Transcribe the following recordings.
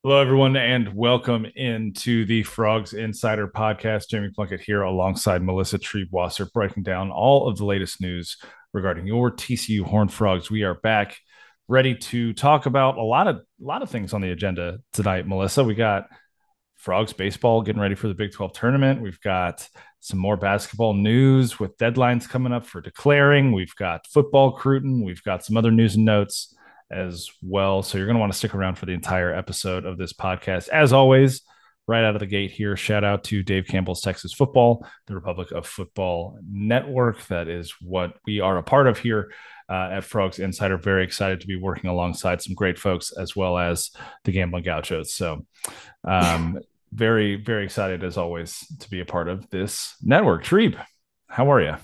Hello, everyone, and welcome into the Frogs Insider Podcast. Jamie Plunkett here alongside Melissa Triebwasser, breaking down all of the latest news regarding your TCU Horned Frogs. We are back, ready to talk about a lot of things on the agenda tonight. Melissa, we got Frogs baseball getting ready for the Big 12 tournament. We've got some more basketball news with deadlines coming up for declaring. We've got football Crootin. We've got some other news and notes as well. So you're going to want to stick around for the entire episode of this podcast. As always, right out of the gate here, shout out to Dave Campbell's Texas Football, the Republic of Football Network. That is what we are a part of here at Frogs Insider. Very excited to be working alongside some great folks as well as the Gambling Gauchos. So, very, very excited as always to be a part of this network. Treeb, how are you?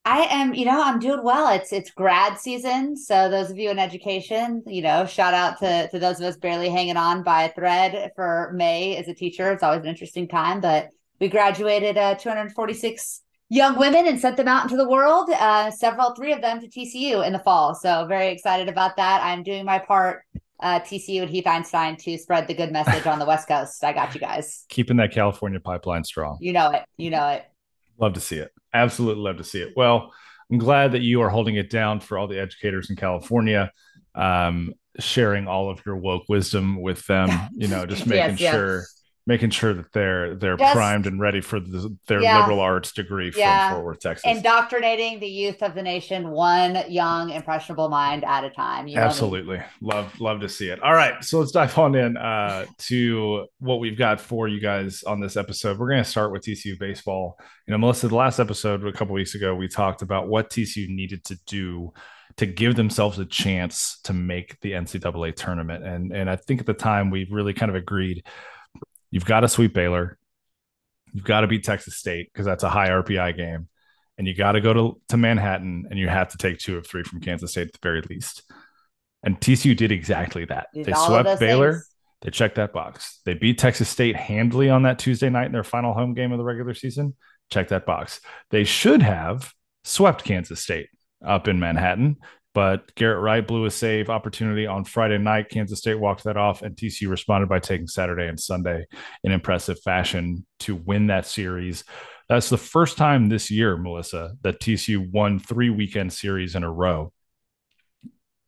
I am, I'm doing well. It's grad season. So those of you in education, shout out to those of us barely hanging on by a thread for May as a teacher. It's always an interesting time, but we graduated 246 young women and sent them out into the world, three of them to TCU in the fall. So very excited about that. I'm doing my part, TCU and Heath Einstein, to spread the good message on the West Coast. I got you guys. Keeping that California pipeline strong. You know it. You know it. Love to see it. Absolutely love to see it. Well, I'm glad that you are holding it down for all the educators in California, sharing all of your woke wisdom with them. Just Yes, yeah. making sure that they're primed Just and ready for their yeah. liberal arts degree from Yeah. Fort Worth, Texas. Indoctrinating the youth of the nation, one young, impressionable mind at a time. You know me. Absolutely. Love to see it. All right. So let's dive on in to what we've got for you guys on this episode. We're going to start with TCU baseball. Melissa, the last episode a couple weeks ago, we talked about what TCU needed to do to give themselves a chance to make the NCAA tournament. And I think at the time we really kind of agreed you've got to sweep Baylor, you've got to beat Texas State because that's a high RPI game. And you got to go to Manhattan and you have to take 2 of 3 from Kansas State at the very least. And TCU did exactly that. Did They all of swept those Baylor. things. They checked that box. They beat Texas State handily on that Tuesday night in their final home game of the regular season. Check that box. They should have swept Kansas State up in Manhattan, but Garrett Wright blew a save opportunity on Friday night. Kansas State walked that off, and TCU responded by taking Saturday and Sunday in impressive fashion to win that series. That's the first time this year, Melissa, that TCU won 3 weekend series in a row.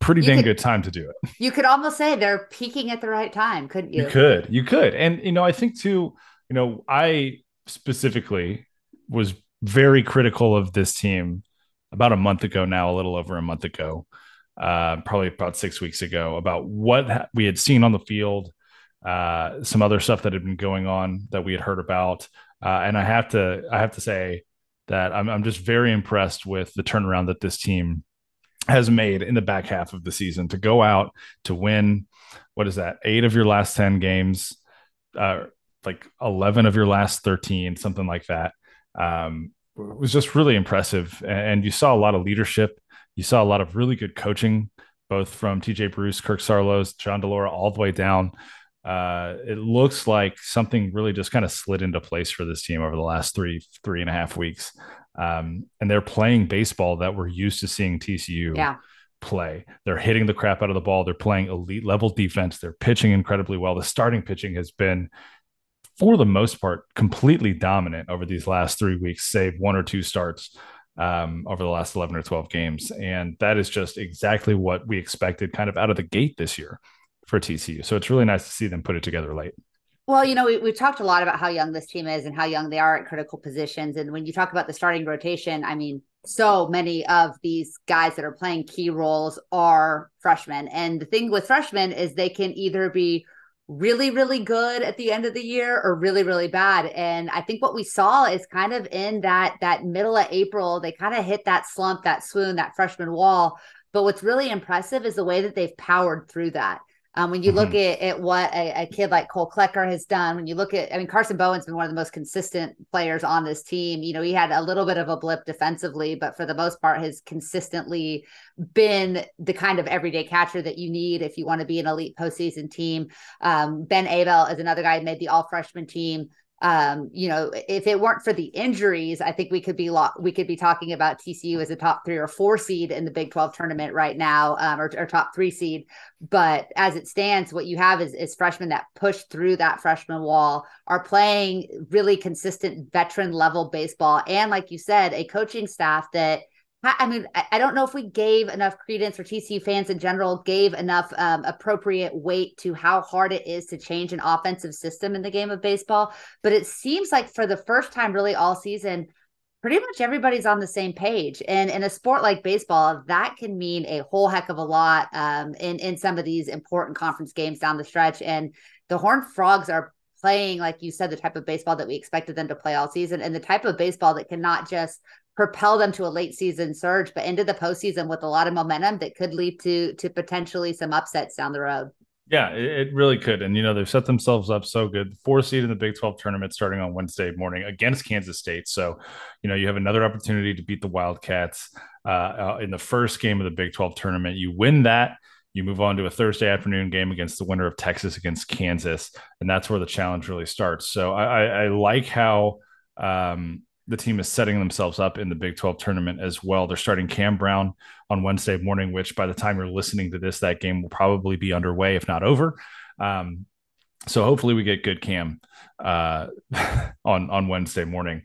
Pretty You dang could good time to do it. you could almost say they're peaking at the right time, couldn't You you? could, you could. And, I think too, I specifically was very critical of this team about a month ago now, a little over a month ago, probably about 6 weeks ago, about what we had seen on the field, some other stuff that had been going on that we had heard about. And I have to say that I'm just very impressed with the turnaround that this team has made in the back half of the season to go out to win. What is that? 8 of your last 10 games, uh, like 11 of your last 13, something like that. It was just really impressive. And you saw a lot of leadership. You saw a lot of really good coaching, both from TJ Bruce, Kirk Sarlos, John DeLora, all the way down. It looks like something really just kind of slid into place for this team over the last 3.5 weeks. And they're playing baseball that we're used to seeing TCU Yeah. play. They're hitting the crap out of the ball. They're playing elite level defense. They're pitching incredibly well. The starting pitching has been, for the most part, completely dominant over these last 3 weeks, save 1 or 2 starts over the last 11 or 12 games. And that is just exactly what we expected kind of out of the gate this year for TCU. So it's really nice to see them put it together late. Well, we've talked a lot about how young this team is and how young they are at critical positions. And when you talk about the starting rotation, I mean, so many of these guys that are playing key roles are freshmen. And the thing with freshmen is they can either be really, really good at the end of the year or really, really bad. And I think what we saw is kind of in that middle of April, they kind of hit that slump, that swoon, that freshman wall. But what's really impressive is the way that they've powered through that. When you look Mm-hmm. at what a kid like Cole Klecker has done, when you look at, I mean, Carson Bowen's been one of the most consistent players on this team. He had a little bit of a blip defensively, but for the most part has consistently been the kind of everyday catcher that you need if you want to be an elite postseason team. Ben Abel is another guy who made the all freshman team. If it weren't for the injuries, I think we could be talking about TCU as a top 3 or 4 seed in the Big 12 tournament right now, or top 3 seed. But as it stands, what you have is freshmen that push through that freshman wall, are playing really consistent veteran level baseball, and like you said, a coaching staff that, I mean, I don't know if we gave enough credence, or TCU fans in general gave enough appropriate weight to how hard it is to change an offensive system in the game of baseball. But it seems like for the first time, really all season, pretty much everybody's on the same page. And in a sport like baseball, that can mean a whole heck of a lot in some of these important conference games down the stretch. And the Horned Frogs are playing, like you said, the type of baseball that we expected them to play all season, and the type of baseball that can not just propel them to a late season surge, but into the postseason with a lot of momentum that could lead to potentially some upsets down the road. Yeah, it really could. And, they've set themselves up so good. 4 seed in the Big 12 tournament starting on Wednesday morning against Kansas State. So, you have another opportunity to beat the Wildcats in the first game of the Big 12 tournament. You win that, you move on to a Thursday afternoon game against the winner of Texas against Kansas. And that's where the challenge really starts. So I like how the team is setting themselves up in the Big 12 tournament as well. They're starting Cam Brown on Wednesday morning, which by the time you're listening to this, that game will probably be underway, if not over. So hopefully we get good Cam on Wednesday morning.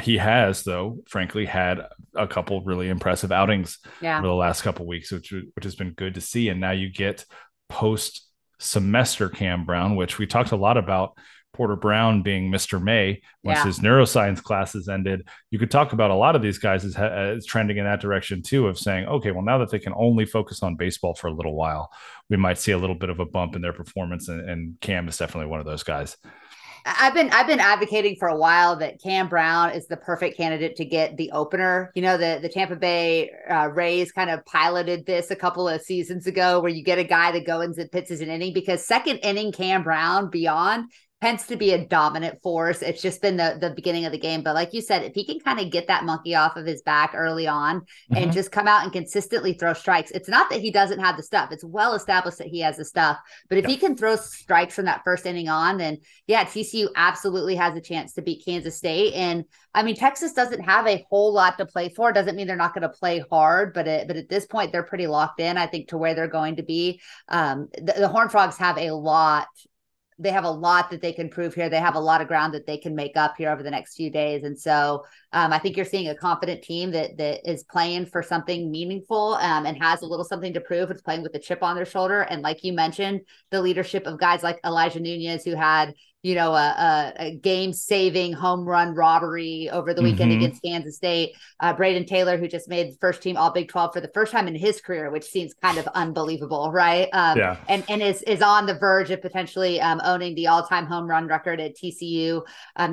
He has, though, frankly, had a couple really impressive outings over the last couple of weeks, which has been good to see. And now you get post semester Cam Brown, which we talked a lot about. Porter Brown being Mr. May once his neuroscience classes ended. You could talk about a lot of these guys as trending in that direction too, of saying, okay, well, now that they can only focus on baseball for a little while, we might see a little bit of a bump in their performance. And Cam is definitely one of those guys. I've been advocating for a while that Cam Brown is the perfect candidate to get the opener. The Tampa Bay Rays kind of piloted this a couple of seasons ago, where you get a guy that goes and pitches an inning, because second inning Cam Brown beyond tends to be a dominant force. It's just been the beginning of the game. But like you said, if he can kind of get that monkey off of his back early on and just come out and consistently throw strikes, it's not that he doesn't have the stuff. It's well established that he has the stuff. But if he can throw strikes from that first inning on, then TCU absolutely has a chance to beat Kansas State. And I mean, Texas doesn't have a whole lot to play for. Doesn't mean they're not going to play hard, but at this point, they're pretty locked in, I think, to where they're going to be. The Horned Frogs have a lot. They have a lot that they can prove here. They have a lot of ground that they can make up here over the next few days. And so I think you're seeing a confident team that is playing for something meaningful and has a little something to prove. It's playing with a chip on their shoulder. And like you mentioned, the leadership of guys like Elijah Nunez, who had a game-saving home run robbery over the weekend against Kansas State. Braden Taylor, who just made first team All Big 12 for the first time in his career, which seems kind of unbelievable, right? And is on the verge of potentially owning the all-time home run record at TCU.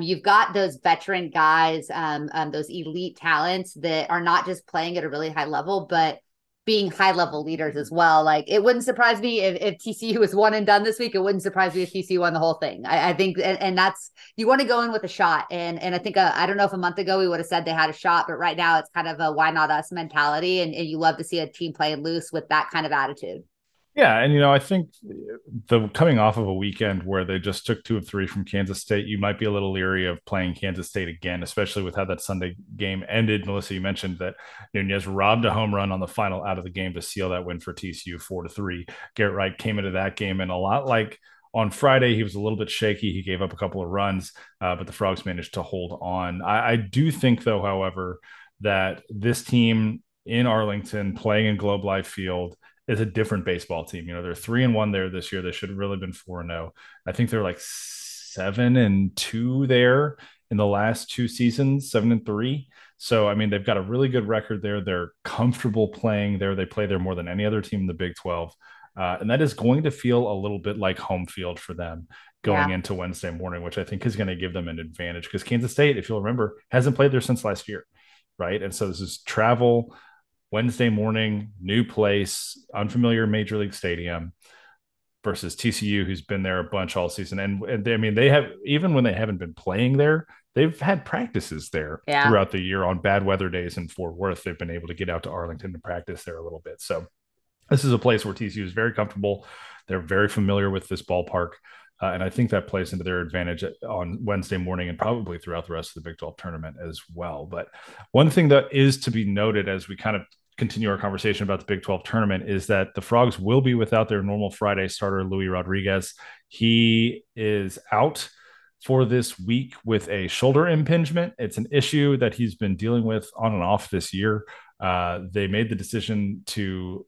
You've got those veteran guys, those elite talents that are not just playing at a really high level, but being high level leaders as well. Like, it wouldn't surprise me if TCU was one and done this week. It wouldn't surprise me if TCU won the whole thing. I think, and that's, you want to go in with a shot. And I think, I don't know if a month ago we would have said they had a shot, but right now it's kind of a why not us mentality. And you love to see a team playing loose with that kind of attitude. Yeah, and I think the coming off of a weekend where they just took 2 of 3 from Kansas State, you might be a little leery of playing Kansas State again, especially with how that Sunday game ended. Melissa, you mentioned that Nunez robbed a home run on the final out of the game to seal that win for TCU 4-3. Garrett Wright came into that game, and a lot like on Friday, he was a little bit shaky. He gave up a couple of runs, but the Frogs managed to hold on. I do think, though, however, that this team in Arlington playing in Globe Life Field is a different baseball team. They're 3-1 there this year. They should have really been 4-0. I think they're like 7-2 there in the last 2 seasons, 7-3. So, I mean, they've got a really good record there. They're comfortable playing there. They play there more than any other team in the Big 12. And that is going to feel a little bit like home field for them going into Wednesday morning, which I think is going to give them an advantage, because Kansas State, if you'll remember, hasn't played there since last year, right? And so this is travel, Wednesday morning, new place, unfamiliar Major League Stadium, versus TCU, who's been there a bunch all season. And they, I mean, they have, even when they haven't been playing there, they've had practices there throughout the year on bad weather days in Fort Worth. They've been able to get out to Arlington to practice there a little bit. So this is a place where TCU is very comfortable. They're very familiar with this ballpark. And I think that plays into their advantage on Wednesday morning and probably throughout the rest of the Big 12 tournament as well. But one thing that is to be noted as we kind of continue our conversation about the Big 12 tournament is that the Frogs will be without their normal Friday starter, Louis Rodriguez. He is out for this week with a shoulder impingement. It's an issue that he's been dealing with on and off this year. They made the decision to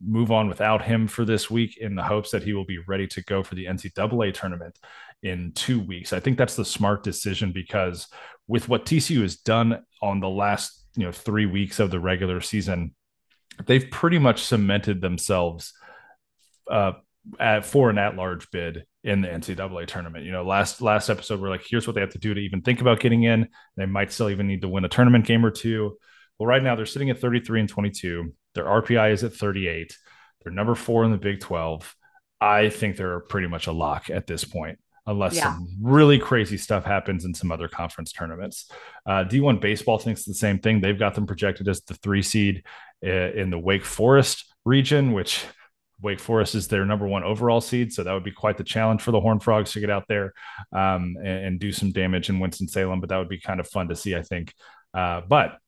move on without him for this week in the hopes that he will be ready to go for the NCAA tournament in 2 weeks. I think that's the smart decision because with what TCU has done on the last 3 weeks of the regular season, they've pretty much cemented themselves for an at-large bid in the NCAA tournament. Last episode, we're like, here's what they have to do to even think about getting in. They might still even need to win a tournament game or two. Well, right now they're sitting at 33-22. Their RPI is at 38. They're number 4 in the Big 12. I think they're pretty much a lock at this point, unless some really crazy stuff happens in some other conference tournaments. D1 Baseball thinks the same thing. They've got them projected as the 3 seed in the Wake Forest region, which Wake Forest is their number 1 overall seed. So that would be quite the challenge for the Horned Frogs to get out there and do some damage in Winston-Salem. But that would be kind of fun to see, I think. But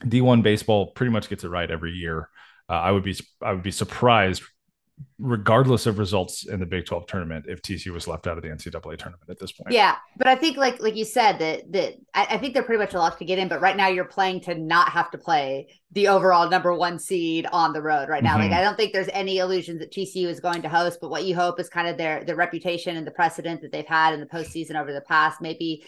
D1 Baseball pretty much gets it right every year. I would be surprised, regardless of results in the Big 12 tournament, if TCU was left out of the NCAA tournament at this point. Yeah, but I think like you said that I think they're pretty much a lock to get in. But right now you're playing to not have to play the overall number 1 seed on the road right now. Like I don't think there's any illusions that TCU is going to host. But what you hope is kind of their reputation and the precedent that they've had in the postseason over the past. Maybe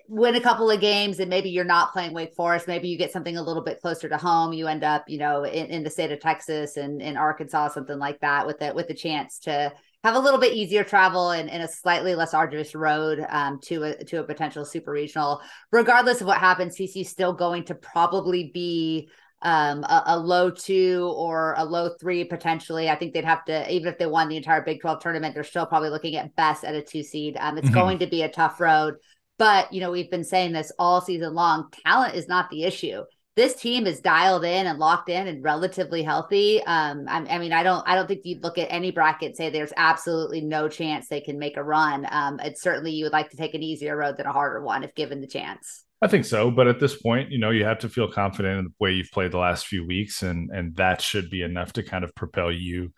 win a couple of games and maybe you're not playing Wake Forest. Maybe you get something a little bit closer to home. You end up, in the state of Texas and in Arkansas, something like that with the chance to have a little bit easier travel and a slightly less arduous road to a potential super regional. Regardless of what happens, TCU is still going to probably be a low 2 or a low 3 potentially. I think they'd have to, even if they won the entire Big 12 tournament, they're still probably looking at best at a 2 seed. It's going to be a tough road. But, we've been saying this all season long. Talent is not the issue. This team is dialed in and locked in and relatively healthy. I don't think you'd look at any bracket and say there's absolutely no chance they can make a run. It's certainly you would like to take an easier road than a harder one if given the chance. I think so. But at this point, you have to feel confident in the way you've played the last few weeks. And that should be enough to kind of propel you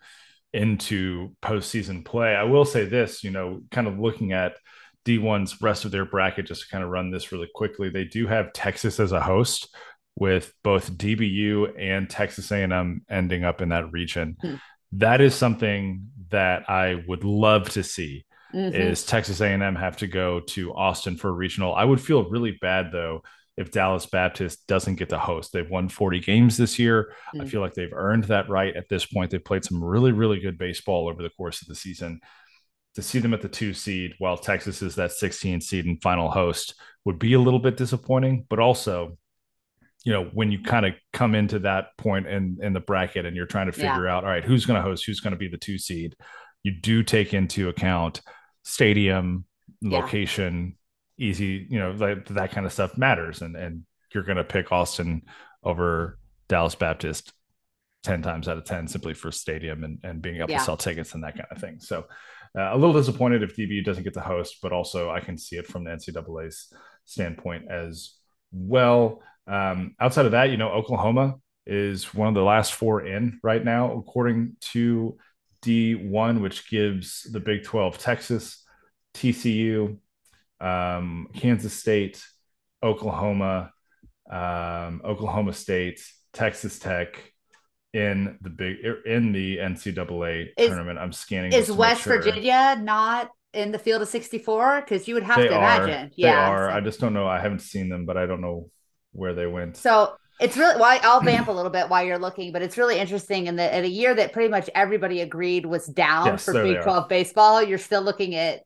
into postseason play. I will say this, kind of looking at D1's rest of their bracket, just to kind of run this really quickly. They do have Texas as a host, with both DBU and Texas A&M ending up in that region. That is something that I would love to see. Is Texas A&M have to go to Austin for a regional. I would feel really bad, though, if Dallas Baptist doesn't get to host. They've won 40 games this year. I feel like they've earned that right at this point. They've played some really, really good baseball over the course of the season. To see them at the 2 seed while Texas is that 16 seed and final host would be a little bit disappointing. But also, when you kind of come into that point in the bracket and you're trying to figure out, all right, who's going to host, who's going to be the 2 seed, you do take into account stadium, location, easy, that kind of stuff matters. And you're going to pick Austin over Dallas Baptist 10 times out of 10 simply for stadium and being able to sell tickets and that kind of thing. So a little disappointed if DBU doesn't get the host, but also I can see it from the NCAA's standpoint as well. Outside of that, Oklahoma is one of the last 4 in right now, according to D1, which gives the Big 12 Texas, TCU, Kansas State, Oklahoma, Oklahoma State, Texas Tech, in the NCAA tournament. I'm scanning. Is West Virginia not in the field of 64? Because you would have to imagine. They are. I just don't know. I haven't seen them, but I don't know where they went. So it's really, I'll vamp a little bit while you're looking, but it's really interesting. In a year that pretty much everybody agreed was down for Big 12 baseball, you're still looking at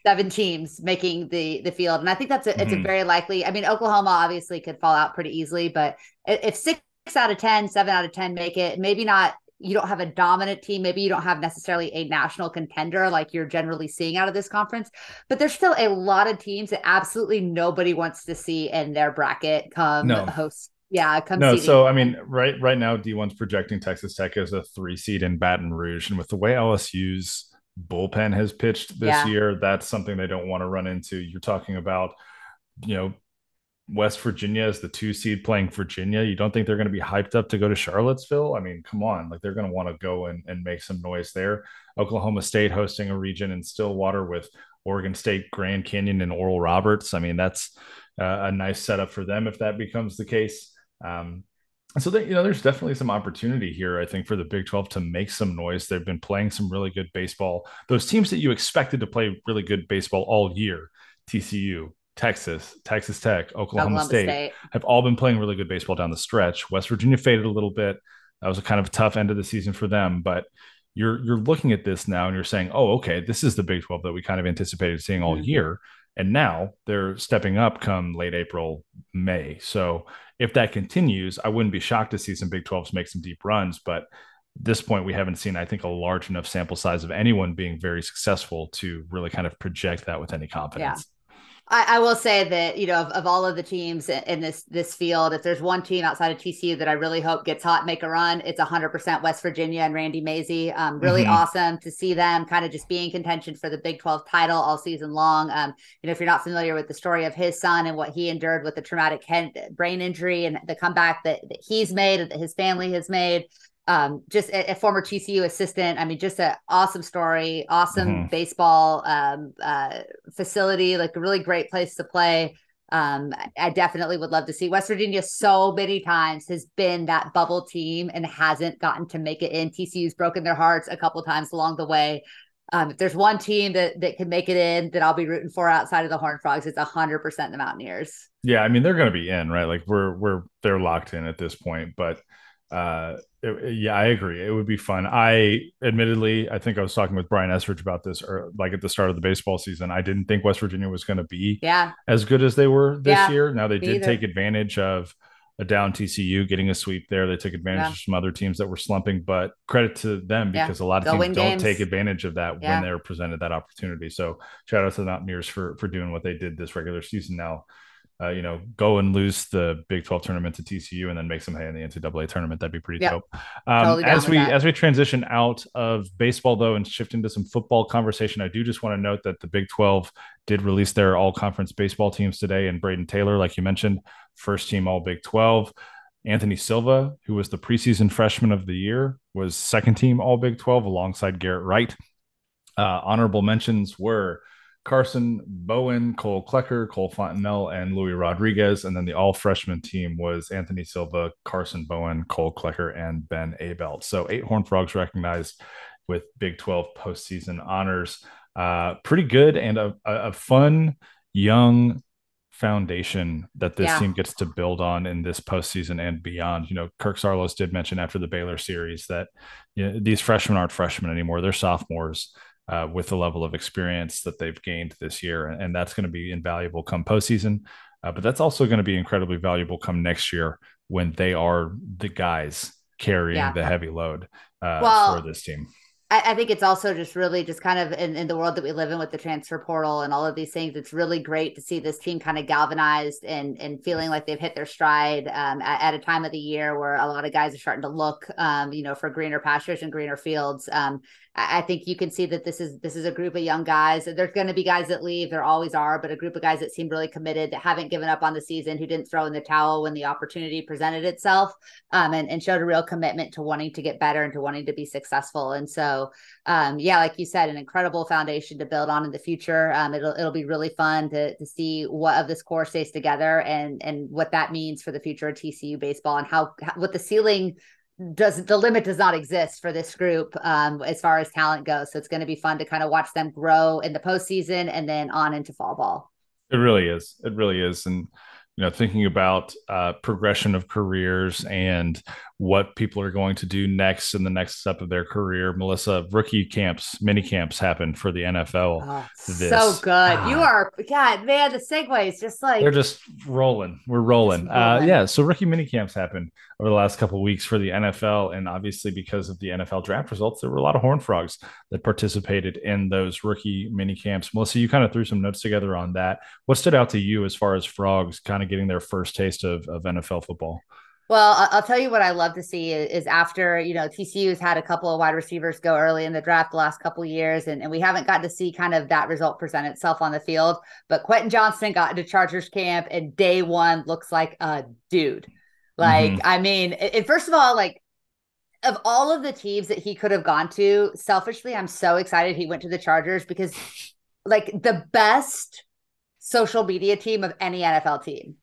seven teams making the field. And I think it's a very likely, Oklahoma obviously could fall out pretty easily, but if 6 out of 10, 7 out of 10 make it, maybe not, you don't have a dominant team. Maybe you don't have necessarily a national contender like you're generally seeing out of this conference, but there's still a lot of teams that absolutely nobody wants to see in their bracket come host Yeah, come No, seeding so I time. mean, right now, D1's projecting Texas Tech as a 3 seed in Baton Rouge, and with the way LSU's bullpen has pitched this Yeah. year, that's something they don't want to run into. You're talking about, you know, West Virginia is the 2 seed playing Virginia. You don't think they're going to be hyped up to go to Charlottesville? I mean, come on, like they're going to want to go and make some noise there. Oklahoma State hosting a region in Stillwater with Oregon State, Grand Canyon, and Oral Roberts. I mean, that's a nice setup for them if that becomes the case. Um, so that, there's definitely some opportunity here, I think, for the Big 12 to make some noise. They've been playing some really good baseball. Those teams that you expected to play really good baseball all year, TCU, Texas, Texas Tech, Oklahoma Oklahoma State, State. have all been playing really good baseball down the stretch. West Virginia faded a little bit. That was a kind of tough end of the season for them, but you're looking at this now and you're saying, oh, okay, this is the Big 12 that we kind of anticipated seeing all Mm-hmm. year. And now they're stepping up come late April, May. So if that continues, I wouldn't be shocked to see some Big 12s make some deep runs. But at this point, we haven't seen, I think, a large enough sample size of anyone being very successful to really kind of project that with any Yeah. confidence. I will say that, of all of the teams in this field, if there's one team outside of TCU that I really hope gets hot and make a run, it's 100% West Virginia and Randy Mazey. Really Mm-hmm. awesome to see them kind of just be in contention for the Big 12 title all season long. If you're not familiar with the story of his son and what he endured with the traumatic brain injury and the comeback that he's made, that his family has made, just a former TCU assistant. I mean, just an awesome story, awesome Mm-hmm. baseball facility, like a really great place to play. I definitely would love to see West Virginia so many times has been that bubble team and hasn't gotten to make it in. TCU's broken their hearts a couple times along the way. If there's one team that can make it in that I'll be rooting for outside of the Horned Frogs, it's 100% the Mountaineers. Yeah, I mean they're going to be in, right? Like they're locked in at this point, but yeah, I agree. It would be fun. I think I was talking with Brian Estridge about this, or like at the start of the baseball season. I didn't think West Virginia was going to be Yeah, as good as they were this yeah, year. Now they me did take either. advantage of a down TCU getting a sweep there. They took advantage Yeah, of some other teams that were slumping, but credit to them yeah, because a lot of go teams win don't take games. advantage of that when Yeah, they're presented that opportunity. So shout out to the Mountaineers for doing what they did this regular season. Now go and lose the Big 12 tournament to TCU and then make some hay in the NCAA tournament. That'd be pretty yep, dope. totally down As with we that. as we transition out of baseball though and shift into some football conversation, I do just want to note that the Big 12 did release their all conference baseball teams today, and Braden Taylor, like you mentioned, first team all Big 12. Anthony Silva, who was the preseason freshman of the year, was second team all Big 12 alongside Garrett Wright. Honorable mentions were Carson Bowen, Cole Klecker, Cole Fontenelle, and Louis Rodriguez. And then the all freshman team was Anthony Silva, Carson Bowen, Cole Klecker, and Ben Abelt. So 8 Horned Frogs recognized with Big 12 postseason honors. Pretty good and a fun, young foundation that this Yeah, team gets to build on in this postseason and beyond. Kirk Sarlos did mention after the Baylor series that these freshmen aren't freshmen anymore; they're sophomores with the level of experience that they've gained this year, and that's going to be invaluable come postseason. But that's also going to be incredibly valuable come next year when they are the guys carrying yeah. the heavy load for Well, this team. I think it's also just really just kind of in the world that we live in with the transfer portal and all of these things. It's really great to see this team kind of galvanized and feeling like they've hit their stride at a time of the year where a lot of guys are starting to look, for greener pastures and greener fields. I think you can see that this is a group of young guys. There's going to be guys that leave. There always are, but a group of guys that seem really committed, that haven't given up on the season, who didn't throw in the towel when the opportunity presented itself, and showed a real commitment to wanting to get better and to wanting to be successful. And so, yeah, like you said, an incredible foundation to build on in the future. It'll be really fun to see what of this core stays together and what that means for the future of TCU baseball and what the ceiling the limit does not exist for this group as far as talent goes. So it's going to be fun to kind of watch them grow in the postseason and then on into fall ball. It really is. It really is. And thinking about progression of careers and what people are going to do next in the next step of their career. Melissa, rookie camps, mini camps happen for the NFL. Oh, so This, good. You God, are, God, man, the segues just they're like, just rolling. We're just rolling. rolling. Yeah. So rookie mini camps happened over the last couple of weeks for the NFL, and obviously because of the NFL draft results, there were a lot of Horned Frogs that participated in those rookie mini camps. Melissa, you kind of threw some notes together on that. What stood out to you as far as Frogs kind of getting their first taste of NFL football? Well, I'll tell you what I love to see is after, TCU's had a couple of wide receivers go early in the draft the last couple of years, and we haven't gotten to see kind of that result present itself on the field. But Quentin Johnston got into Chargers camp and day one looks like a dude. Like, Mm-hmm. I mean, first of all, like, of all of the teams that he could have gone to, selfishly, I'm so excited he went to the Chargers because, like, the best social media team of any NFL team.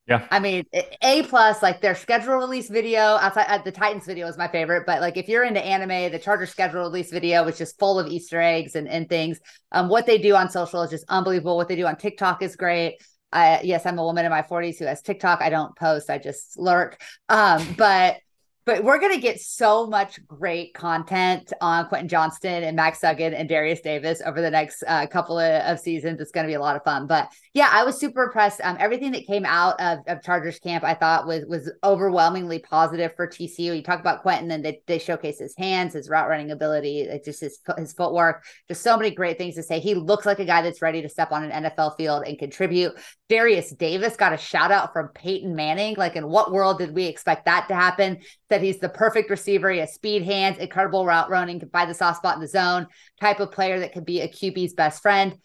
Yeah. I mean, A plus, like their schedule release video outside the Titans video is my favorite, but like if you're into anime, the Charger schedule release video is just full of Easter eggs and things. What they do on social is just unbelievable. What they do on TikTok is great. Yes, I'm a woman in my 40s who has TikTok. I don't post, I just lurk. But we're going to get so much great content on Quentin Johnston and Max Duggan and Darius Davis over the next couple of seasons. It's going to be a lot of fun. But yeah, I was super impressed. Everything that came out of Chargers camp, I thought was overwhelmingly positive for TCU. You talk about Quentin, and they showcase his hands, his route running ability, just his footwork. Just so many great things to say. He looks like a guy that's ready to step on an NFL field and contribute. Darius Davis got a shout out from Peyton Manning. Like, in what world did we expect that to happen? That he's the perfect receiver. He has speed, hands, incredible route running, can find the soft spot in the zone, type of player that could be a QB's best friend.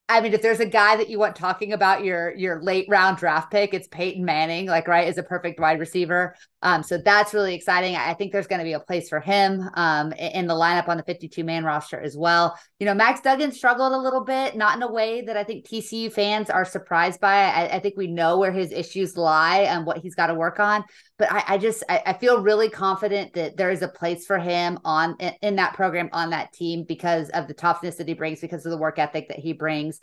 I mean, if there's a guy that you want talking about your late round draft pick, it's Peyton Manning, like, right, is a perfect wide receiver. So that's really exciting. I think there's going to be a place for him in the lineup on the 52-man roster as well. Max Duggan struggled a little bit, not in a way that I think TCU fans are surprised by. I think we know where his issues lie and what he's got to work on. But I feel really confident that there is a place for him in that program, on that team, because of the toughness that he brings, because of the work ethic that he brings.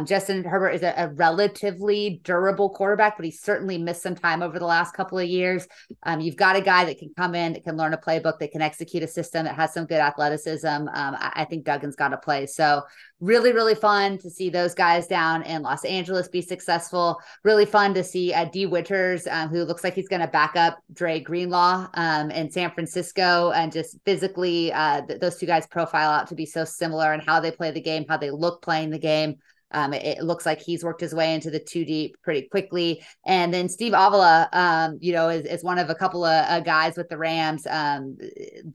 Justin Herbert is a relatively durable quarterback, but he's certainly missed some time over the last couple of years. You've got a guy that can come in, that can learn a playbook, that can execute a system, that has some good athleticism. I think Duggan's got to play. So really, really fun to see those guys down in Los Angeles be successful. Really fun to see D. Winters, who looks like he's going to back up Dre Greenlaw in San Francisco, and just physically those two guys profile out to be so similar in how they play the game, how they look playing the game. It looks like he's worked his way into the two deep pretty quickly. And then Steve Avila, is one of a couple of guys with the Rams.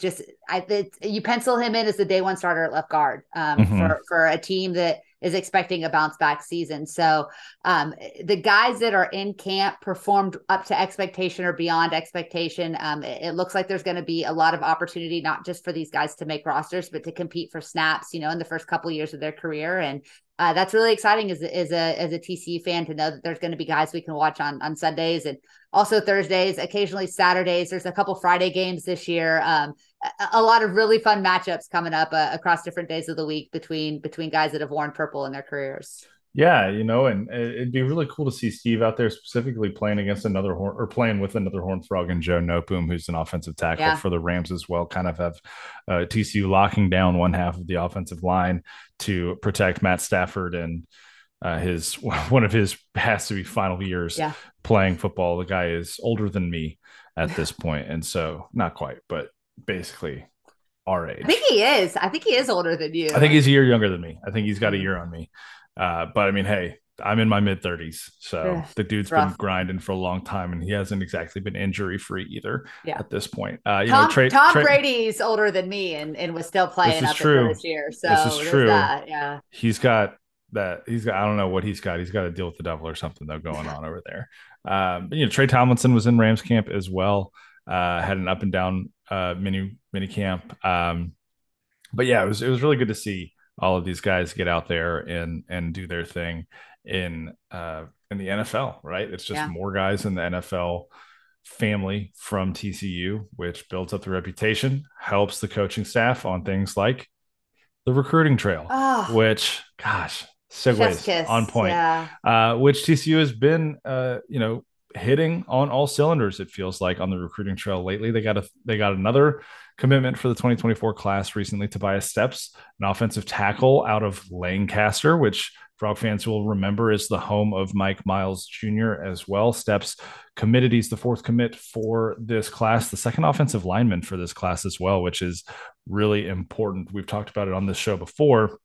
You pencil him in as the day one starter at left guard Mm-hmm. for a team that is expecting a bounce back season. So the guys that are in camp performed up to expectation or beyond expectation. It looks like there's going to be a lot of opportunity, not just for these guys to make rosters, but to compete for snaps, in the first couple of years of their career. And that's really exciting as a TCU fan to know that there's going to be guys we can watch on Sundays and also Thursdays, occasionally Saturdays. There's a couple Friday games this year. A lot of really fun matchups coming up across different days of the week between guys that have worn purple in their careers. Yeah, and it'd be really cool to see Steve out there specifically playing against playing with another Horned Frog and Joe Noteboom, who's an offensive tackle Yeah. for the Rams as well. Kind of have TCU locking down one half of the offensive line to protect Matt Stafford and his one of his has to be final years Yeah. playing football. The guy is older than me at this point, and so not quite, but basically our I think age. he is. I think he is older than I you. think he's a year younger than me. I think he's got a Mm. year on me. But I mean, hey, I'm in my mid 30s. So Yeah, the dude's it's been rough. grinding for a long time and he hasn't exactly been injury free either Yeah. at this point. Tom Brady's older than me and was still This playing is up until true. this year. This is So there's true. that. Yeah. He's got I don't know what he's got. He's got to deal with the devil or something though going on over there. But Trey Tomlinson was in Rams camp as well. Had an up and down mini camp. But yeah, it was really good to see all of these guys get out there and do their thing in the NFL, right? It's just Yeah. more guys in the NFL family from TCU, which builds up the reputation, helps the coaching staff on things like the recruiting trail, Oh, which, gosh, chef's segues on kiss. point, Yeah. which TCU has been, hitting on all cylinders. It feels like on the recruiting trail lately. They got another commitment for the 2024 class recently. Tobias Steps, an offensive tackle out of Lancaster, which Frog fans will remember is the home of Mike Miles Jr. as well. Steps committed. He's the fourth commit for this class, the second offensive lineman for this class as well, which is really important. We've talked about it on this show before.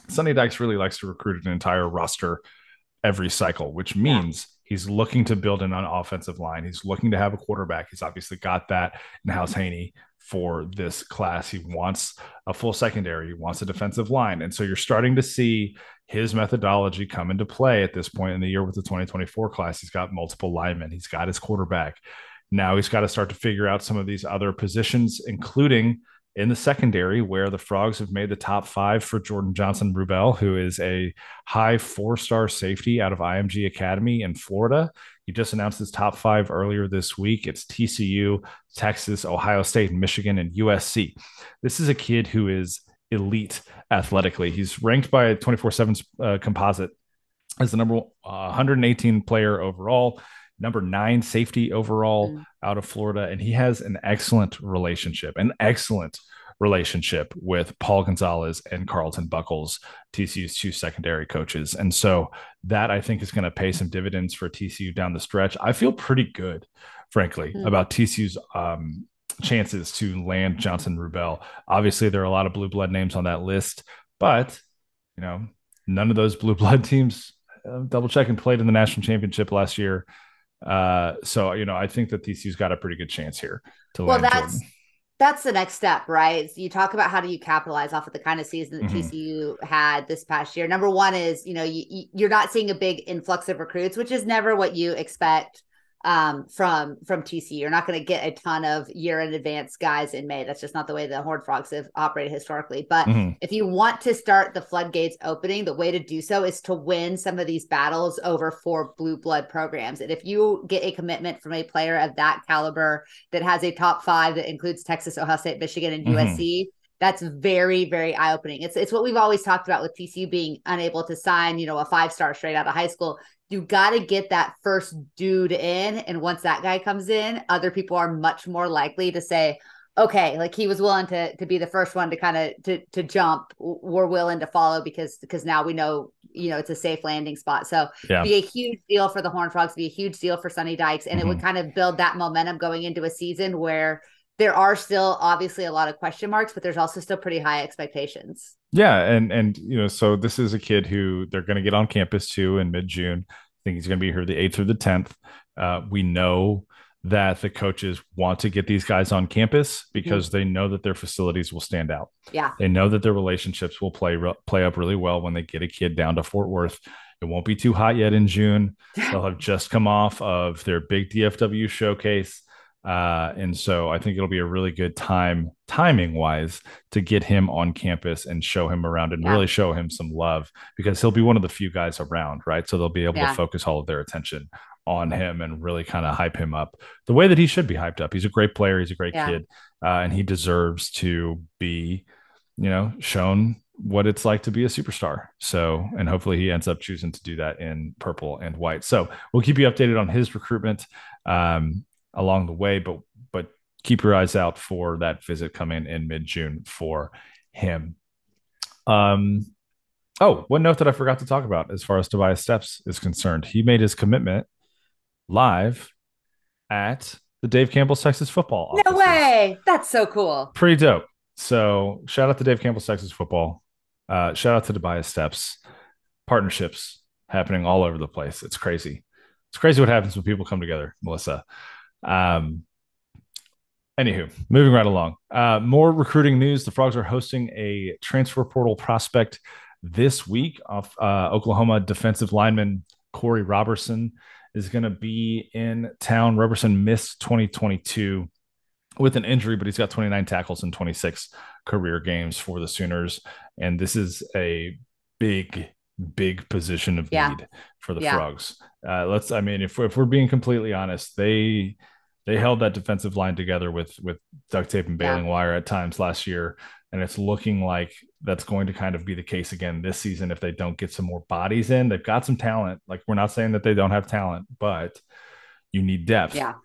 Sonny Dykes really likes to recruit an entire roster every cycle, which means he's looking to build an offensive line. He's looking to have a quarterback. He's obviously got that in House Haney for this class. He wants a full secondary. He wants a defensive line. And so you're starting to see his methodology come into play at this point in the year with the 2024 class. He's got multiple linemen. He's got his quarterback. Now he's got to start to figure out some of these other positions, including in the secondary, where the Frogs have made the top 5 for Jordan Johnson-Rubel, who is a high 4-star safety out of IMG Academy in Florida. He just announced his top 5 earlier this week. It's TCU, Texas, Ohio State, Michigan, and USC. This is a kid who is elite athletically. He's ranked by a 24/7 composite as the number 118 player overall, number 9 safety overall out of Florida. And he has an excellent relationship with Paul Gonzalez and Carlton Buckles, TCU's 2 secondary coaches. And so that I think is going to pay some dividends for TCU down the stretch. I feel pretty good, frankly, about TCU's chances to land Johnson-Rubel. Obviously, there are a lot of blue blood names on that list, but none of those blue blood teams double check and played in the national championship last year. So I think that TCU's got a pretty good chance here to land Jordan. That's the next step, right? You talk about how do you capitalize off of the kind of season that TCU had this past year. Number one is, you're not seeing a big influx of recruits, which is never what you expect from TCU. You're not going to get a ton of year in advance guys in May. That's just not the way the Horned Frogs have operated historically. But if you want to start the floodgates opening, the way to do so is to win some of these battles over 4 blue blood programs. And if you get a commitment from a player of that caliber that has a top 5 that includes Texas, Ohio State, Michigan, and USC, that's very, very eye-opening. It's what we've always talked about with TCU being unable to sign, a 5-star straight out of high school. You got to get that first dude in. And once that guy comes in, other people are much more likely to say, okay, like he was willing to be the first one to kind of to jump. We're willing to follow because now we know, it's a safe landing spot. So be a huge deal for the Horned Frogs, be a huge deal for Sonny Dykes. And it would kind of build that momentum going into a season where there are still obviously a lot of question marks, but there's also still pretty high expectations. Yeah. And so this is a kid who they're going to get on campus too in mid-June. I think he's going to be here the 8th through the 10th. We know that the coaches want to get these guys on campus because they know that their facilities will stand out. Yeah. They know that their relationships will play up really well when they get a kid down to Fort Worth. It won't be too hot yet in June. They'll have just come off of their big DFW showcase. And so I think it'll be a really good timing wise to get him on campus and show him around and really show him some love because he'll be one of the few guys around, right? So they'll be able to focus all of their attention on him and really kind of hype him up the way that he should be hyped up. He's a great player. He's a great kid. And he deserves to be, shown what it's like to be a superstar. So, and hopefully he ends up choosing to do that in purple and white. So we'll keep you updated on his recruitment along the way, but keep your eyes out for that visit coming in mid-June for him. One note that I forgot to talk about as far as Tobias Steps is concerned, he made his commitment live at the Dave Campbell's Texas Football offices. No way. That's so cool. Pretty dope. So shout out to Dave Campbell's Texas Football. Shout out to Tobias Steps. Partnerships happening all over the place. It's crazy. It's crazy what happens when people come together, Melissa. Anywho, moving right along. More recruiting news. The Frogs are hosting a transfer portal prospect this week off Oklahoma defensive lineman Corey Robertson is going to be in town. Robertson missed 2022 with an injury, but he's got 29 tackles in 26 career games for the Sooners. And this is a big position of need for the Frogs. If we're being completely honest, they held that defensive line together with duct tape and baling wire at times last year. And it's looking like that's going to kind of be the case again this season if they don't get some more bodies in. They've got some talent. Like, we're not saying that they don't have talent, but You need depth. Yeah.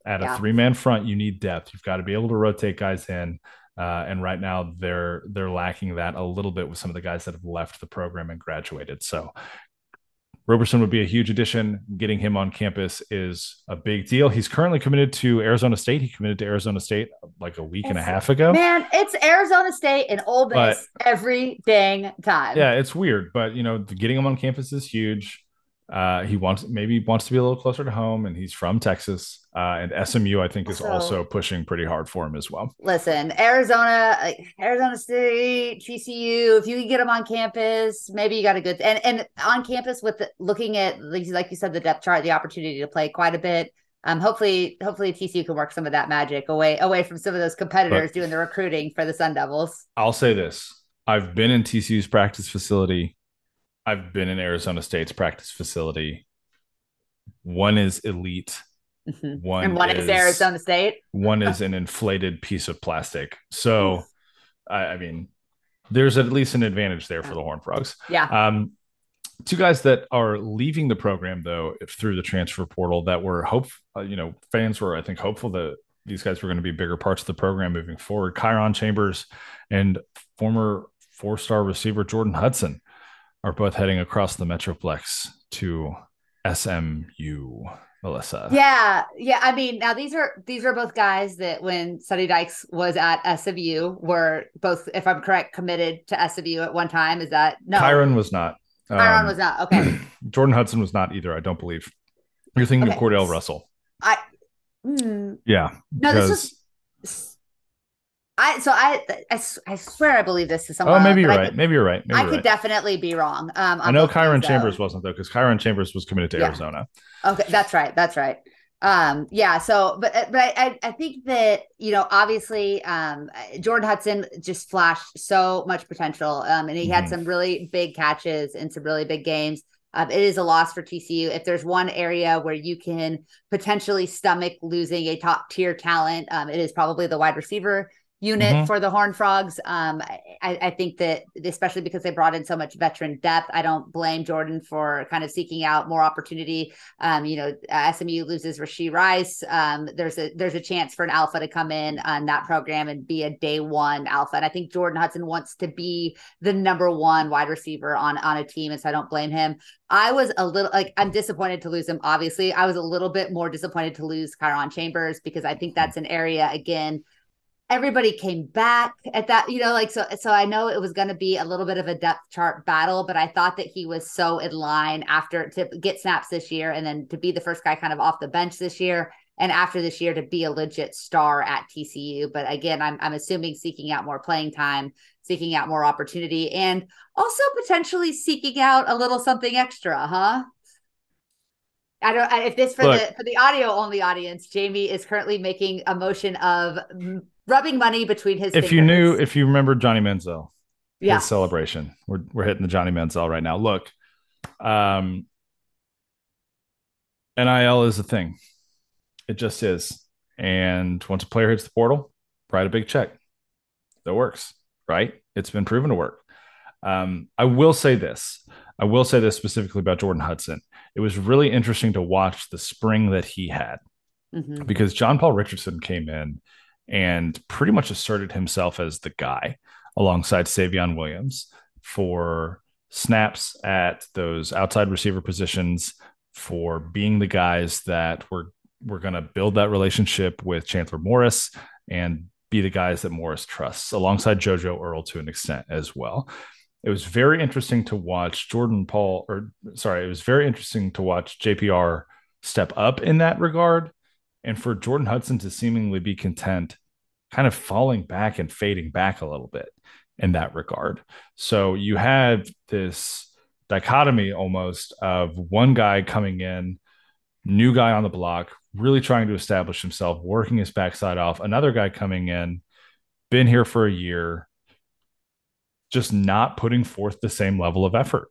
At a Yeah. three-man front, you need depth. You've got to be able to rotate guys in. And right now they're lacking that a little bit with some of the guys that have left the program and graduated. So Roberson would be a huge addition. Getting him on campus is a big deal. He's currently committed to Arizona State. He committed to Arizona State like a week and a half ago. Man, it's Arizona State and Ole But Miss every dang time. yeah, it's weird. But getting him on campus is huge. He wants to be a little closer to home, and he's from Texas. And SMU, I think, is also pushing pretty hard for him as well. Listen, Arizona State, TCU. If you can get them on campus, maybe you got a good and on campus with looking at, like you said, the depth chart, the opportunity to play quite a bit. Hopefully TCU can work some of that magic away from some of those competitors doing the recruiting for the Sun Devils. I'll say this: I've been in TCU's practice facility. I've been in Arizona State's practice facility. One is elite. Mm-hmm. One is Arizona State. One is an inflated piece of plastic. So, I mean, there's at least an advantage there for the Horned Frogs. Yeah. Two guys that are leaving the program, though, through the transfer portal that were fans were, I think, hopeful that these guys were going to be bigger parts of the program moving forward. Kyron Chambers and former 4-star receiver Jordan Hudson are both heading across the Metroplex to SMU. Melissa. Yeah. I mean, now these are both guys that when Sonny Dykes was at SMU were both, if I'm correct, committed to SMU at one time. Is that no? Kyron was not. Kyron was not. Okay. Jordan Hudson was not either. I don't believe. You're thinking of Cordell Russell. Yeah. No, this was. I swear I believe this is someone. Oh, maybe you're right. Maybe you're right. I could definitely be wrong. I know Kyron Chambers wasn't, though, because Kyron Chambers was committed to Arizona. Okay, that's right. Yeah. So, but I think that obviously, Jordan Hudson just flashed so much potential, and he had some really big catches in some really big games. It is a loss for TCU. If there's one area where you can potentially stomach losing a top tier talent, it is probably the wide receiver unit for the Horned Frogs. I think that, especially because they brought in so much veteran depth, I don't blame Jordan for kind of seeking out more opportunity. SMU loses Rashee Rice. There's a chance for an alpha to come in on that program and be a day one alpha. And I think Jordan Hudson wants to be the number one wide receiver on a team. And so I don't blame him. I was a little I'm disappointed to lose him. Obviously, I was a little bit more disappointed to lose Kyron Chambers because I think that's an area, again, everybody came back at that, so I know it was going to be a little bit of a depth chart battle, but I thought that he was so in line after to get snaps this year and then to be the first guy kind of off the bench this year. And after this year to be a legit star at TCU. But again, I'm assuming seeking out more playing time, seeking out more opportunity, and also potentially seeking out a little something extra, huh? I don't. If this for the audio only audience, Jamie is currently making a motion of rubbing money between his fingers. If you remember Johnny Manziel, his celebration, we're hitting the Johnny Manziel right now. Look, NIL is a thing. It just is. And once a player hits the portal, write a big check. That works, right? It's been proven to work. I will say this specifically about Jordan Hudson. It was really interesting to watch the spring that he had because John Paul Richardson came in and pretty much asserted himself as the guy alongside Savion Williams for snaps at those outside receiver positions, for being the guys that were going to build that relationship with Chandler Morris and be the guys that Morris trusts, alongside JoJo Earl to an extent as well. It was very interesting to watch it was very interesting to watch JPR step up in that regard, and for Jordan Hudson to seemingly be content kind of falling back and fading back a little bit in that regard. So you had this dichotomy almost of one guy coming in, new guy on the block, really trying to establish himself, working his backside off, another guy coming in, been here for a year, just not putting forth the same level of effort.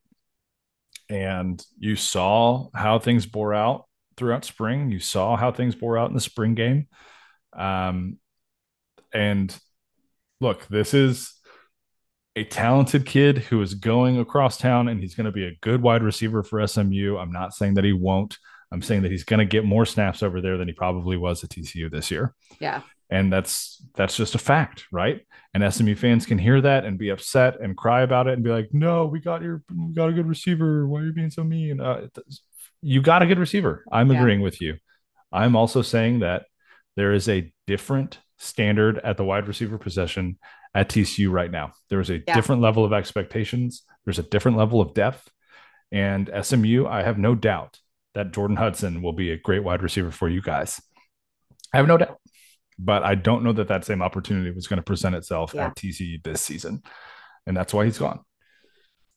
And you saw how things bore out throughout spring. You saw how things bore out in the spring game. And look, this is a talented kid who is going across town, and he's going to be a good wide receiver for SMU. I'm not saying that he won't. I'm saying that he's going to get more snaps over there than he probably was at TCU this year. Yeah. And that's just a fact, right? And SMU fans can hear that and be upset and cry about it and be like, "No, we got a good receiver. Why are you being so mean?" You got a good receiver. I'm Yeah. agreeing with you. I'm also saying that there is a different standard at the wide receiver position at TCU right now. There is a different level of expectations. There's a different level of depth. And SMU, I have no doubt that Jordan Hudson will be a great wide receiver for you guys. I have no doubt. But I don't know that same opportunity was going to present itself at TCU this season. And that's why he's gone.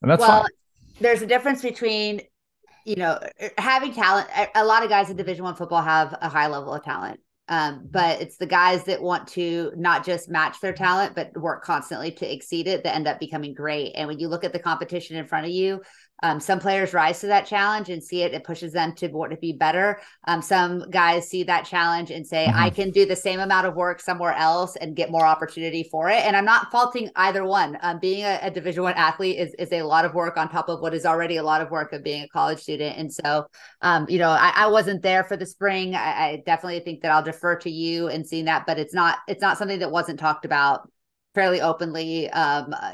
And that's fine. There's a difference between, having talent. A lot of guys in Division I football have a high level of talent. But it's the guys that want to not just match their talent, but work constantly to exceed it that end up becoming great. And when you look at the competition in front of you, some players rise to that challenge and see it. It pushes them to want to be better. Some guys see that challenge and say, I can do the same amount of work somewhere else and get more opportunity for it. And I'm not faulting either one. Being a Division I athlete is a lot of work on top of what is already a lot of work of being a college student. And so, I wasn't there for the spring. I definitely think that I'll defer to you and seeing that, but it's not something that wasn't talked about fairly openly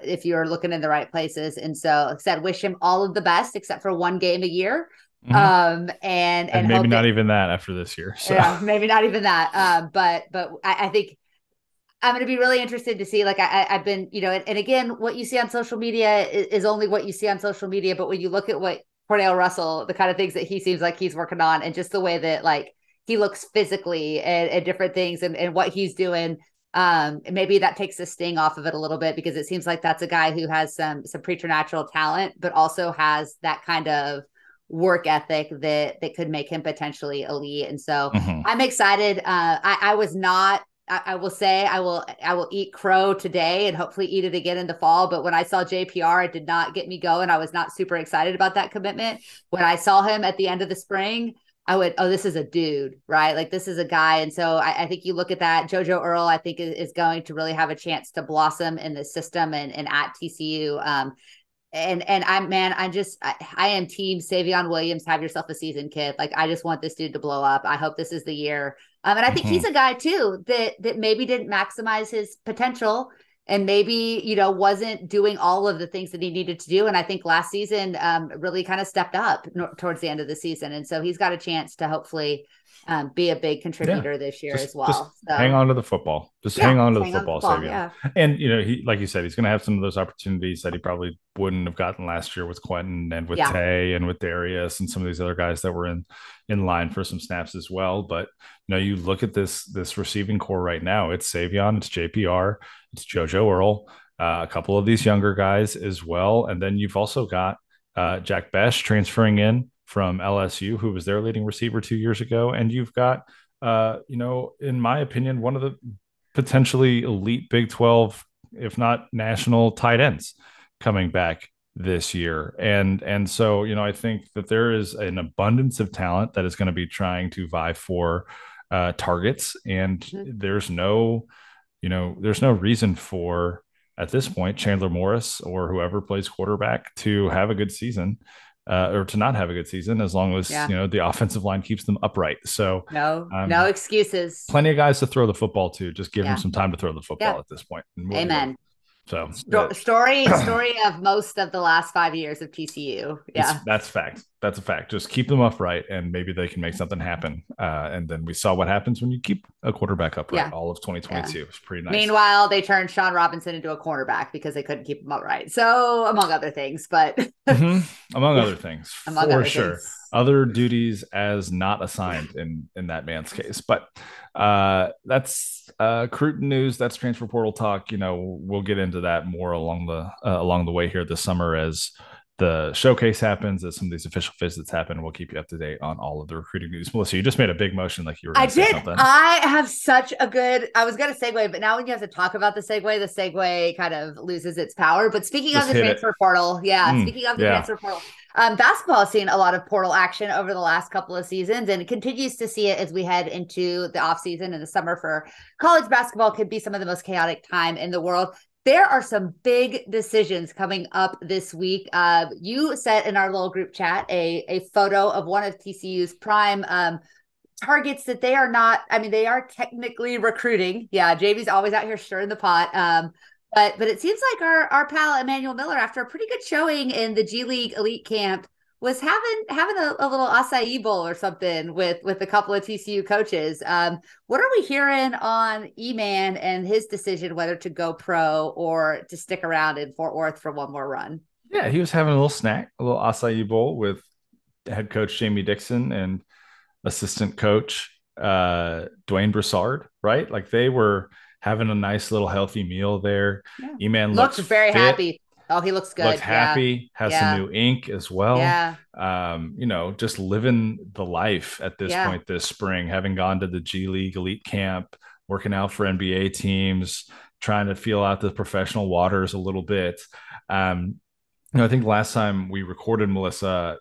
if you're looking in the right places. And so, like I said, wish him all of the best, except for one game a year. And maybe not even that after this year. So. Yeah, maybe not even that. But I think I'm going to be really interested to see, like I've been, and again, what you see on social media is only what you see on social media. But when you look at what Cornell Russell, the kind of things that he seems like he's working on, and just the way that like he looks physically and different things and what he's doing, maybe that takes the sting off of it a little bit, because it seems like that's a guy who has some preternatural talent, but also has that kind of work ethic that could make him potentially elite. And so I'm excited. I will say I will eat crow today and hopefully eat it again in the fall. But when I saw JPR, it did not get me going. I was not super excited about that commitment. When I saw him at the end of the spring, I would, this is a dude, right? Like this is a guy. And so I think you look at that. JoJo Earl, I think is going to really have a chance to blossom in the system and at TCU. And I am team Savion Williams. Have yourself a season, kid. Like, I just want this dude to blow up. I hope this is the year. And I think he's a guy too, that maybe didn't maximize his potential and maybe, wasn't doing all of the things that he needed to do. And I think last season really kind of stepped up towards the end of the season. And so he's got a chance to hopefully be a big contributor this year as well. So, hang on to the football. Hang on to the football, Savion. Yeah. And, he, like you said, he's going to have some of those opportunities that he probably wouldn't have gotten last year with Quentin and with Tay and with Darius and some of these other guys that were in line for some snaps as well. But, you look at this receiving core right now, it's Savion, it's JPR, it's JoJo Earl, a couple of these younger guys as well. And then you've also got Jack Besh transferring in from LSU, who was their leading receiver 2 years ago. And you've got, in my opinion, one of the potentially elite Big 12, if not national tight ends coming back this year. And so, I think that there is an abundance of talent that is going to be trying to vie for targets. And there's no reason for, at this point, Chandler Morris or whoever plays quarterback to have a good season. Or to not have a good season, as long as the offensive line keeps them upright. So no excuses. Plenty of guys to throw the football to. Just give them some time to throw the football at this point. Amen. So story of most of the last 5 years of TCU. Yeah, that's fact. That's a fact. Just keep them upright, and maybe they can make something happen. And then we saw what happens when you keep a quarterback upright. All of 2022. It's pretty nice. Meanwhile, they turned Sean Robinson into a cornerback because they couldn't keep him upright. So among other things, but among other things, for sure. Other duties as not assigned in that man's case. But that's Crootin news. That's transfer portal talk. We'll get into that more along the way here this summer as the showcase happens, as some of these official visits happen. We'll keep you up to date on all of the recruiting news. Melissa, you just made a big motion like you were going to say something. I have such a good, I was going to segue, but now when you have to talk about the segue kind of loses its power. But speaking of the transfer portal, transfer portal, basketball has seen a lot of portal action over the last couple of seasons, and it continues to see it as we head into the offseason and the summer for college basketball. Could be some of the most chaotic time in the world. There are some big decisions coming up this week. You sent in our little group chat a photo of one of TCU's prime targets that they are not. I mean, they are technically recruiting. Yeah, JV's always out here stirring the pot. But it seems like our pal Emmanuel Miller, after a pretty good showing in the G League Elite Camp, was having a little acai bowl or something with a couple of TCU coaches. What are we hearing on E-Man and his decision whether to go pro or to stick around in Fort Worth for one more run? Yeah, he was having a little snack, a little acai bowl with head coach Jamie Dixon and assistant coach Dwayne Broussard, right? Like they were having a nice little healthy meal there. Yeah. E-Man Looks looks very fit, happy. Oh, he looks looks good. Yeah. happy, has some Yeah. new ink as well. Yeah. Just living the life at this Yeah. point this spring, having gone to the G League Elite Camp, working out for NBA teams, trying to feel out the professional waters a little bit. I think last time we recorded, Melissa,